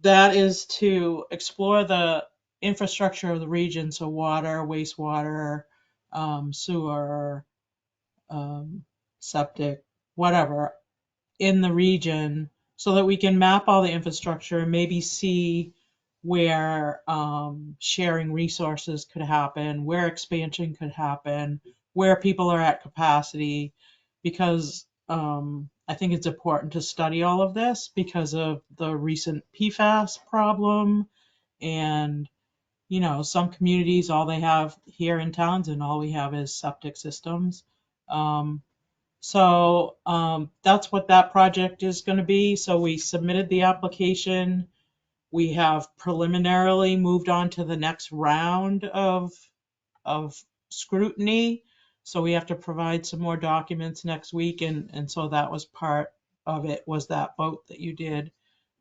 [SPEAKER 14] That is to explore the infrastructure of the region, so water, wastewater, sewer, septic, whatever, in the region, so that we can map all the infrastructure and maybe see where sharing resources could happen, where expansion could happen, where people are at capacity, because I think it's important to study all of this because of the recent PFAS problem. And, you know, some communities, all they have here in Townsend, all we have is septic systems. So that's what that project is going to be. So we submitted the application. We have preliminarily moved on to the next round of scrutiny. So we have to provide some more documents next week, and so that was part of it, was that vote that you did.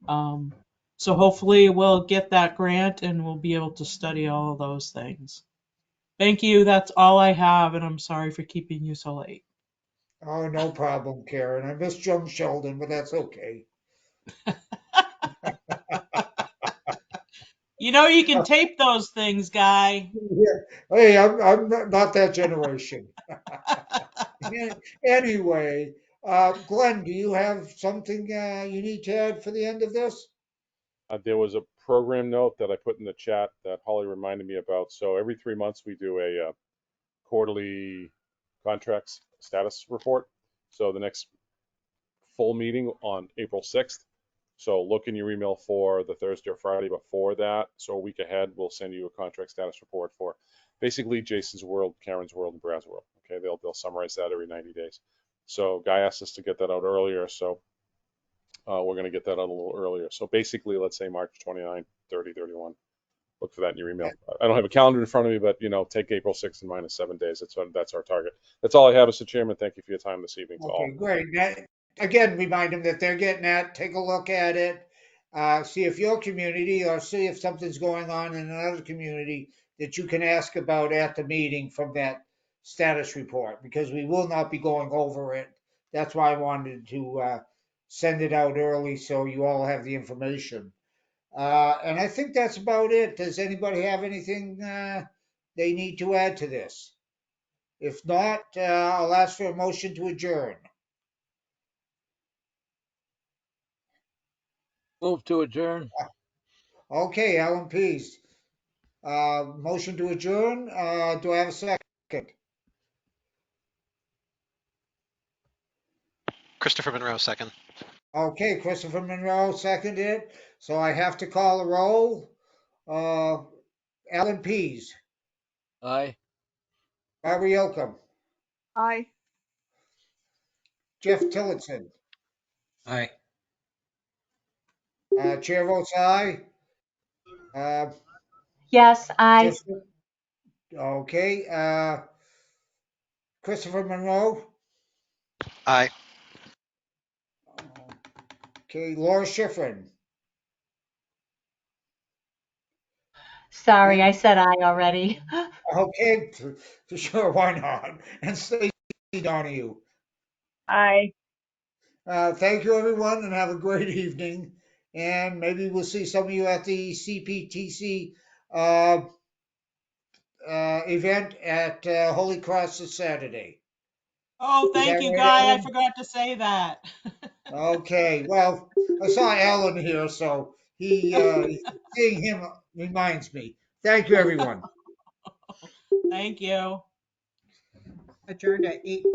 [SPEAKER 14] So hopefully we'll get that grant and we'll be able to study all of those things. Thank you. That's all I have, and I'm sorry for keeping you so late.
[SPEAKER 2] Oh, no problem, Karen. I miss John Sheldon, but that's okay.
[SPEAKER 14] You know you can tape those things, Guy.
[SPEAKER 2] Yeah. Hey, I'm not that generation. Anyway, Glenn, do you have something you need to add for the end of this?
[SPEAKER 11] There was a program note that I put in the chat that Holly reminded me about. So every 3 months we do a quarterly contracts status report. So the next full meeting on April 6th. So look in your email for the Thursday or Friday before that. So a week ahead, we'll send you a contract status report for basically Jason's world, Karen's world, and Brad's world. Okay, they'll summarize that every 90 days. So Guy asked us to get that out earlier, so we're going to get that out a little earlier. So basically, let's say March 29, 30, 31. Look for that in your email. I don't have a calendar in front of me, but take April 6th and minus 7 days. That's our target. That's all I have, Mr. Chairman. Thank you for your time this evening to all.
[SPEAKER 2] Okay, great. Again, remind them that they're getting that. Take a look at it. See if your community, or see if something's going on in another community that you can ask about at the meeting from that status report, because we will not be going over it. That's why I wanted to send it out early so you all have the information. And I think that's about it. Does anybody have anything they need to add to this? If not, I'll ask for a motion to adjourn.
[SPEAKER 16] Move to adjourn.
[SPEAKER 2] Okay, Alan Pease. Motion to adjourn. Do I have a second?
[SPEAKER 6] Christopher Monroe, second.
[SPEAKER 2] Okay, Christopher Monroe seconded. So I have to call a roll. Alan Pease.
[SPEAKER 16] Aye.
[SPEAKER 2] Barbara Yocum.
[SPEAKER 17] Aye.
[SPEAKER 2] Jeff Tillotson.
[SPEAKER 5] Aye.
[SPEAKER 2] Chair votes aye.
[SPEAKER 7] Yes, I.
[SPEAKER 2] Okay. Christopher Monroe.
[SPEAKER 6] Aye.
[SPEAKER 2] Okay, Laura Schifrin.
[SPEAKER 7] Sorry, I said I already.
[SPEAKER 2] Okay, for sure, why not? And Stacey Donahue.
[SPEAKER 8] Aye.
[SPEAKER 2] Thank you, everyone, and have a great evening. And maybe we'll see some of you at the CPTC event at Holy Cross this Saturday.
[SPEAKER 14] Oh,
[SPEAKER 2] Is
[SPEAKER 14] thank
[SPEAKER 2] that
[SPEAKER 14] you,
[SPEAKER 2] right,
[SPEAKER 14] Guy. I
[SPEAKER 2] Alan?
[SPEAKER 14] forgot to say that.
[SPEAKER 2] Okay, well, I saw Alan here, so seeing him reminds me. Thank you, everyone.
[SPEAKER 14] Thank you.
[SPEAKER 4] Adjourned at 8.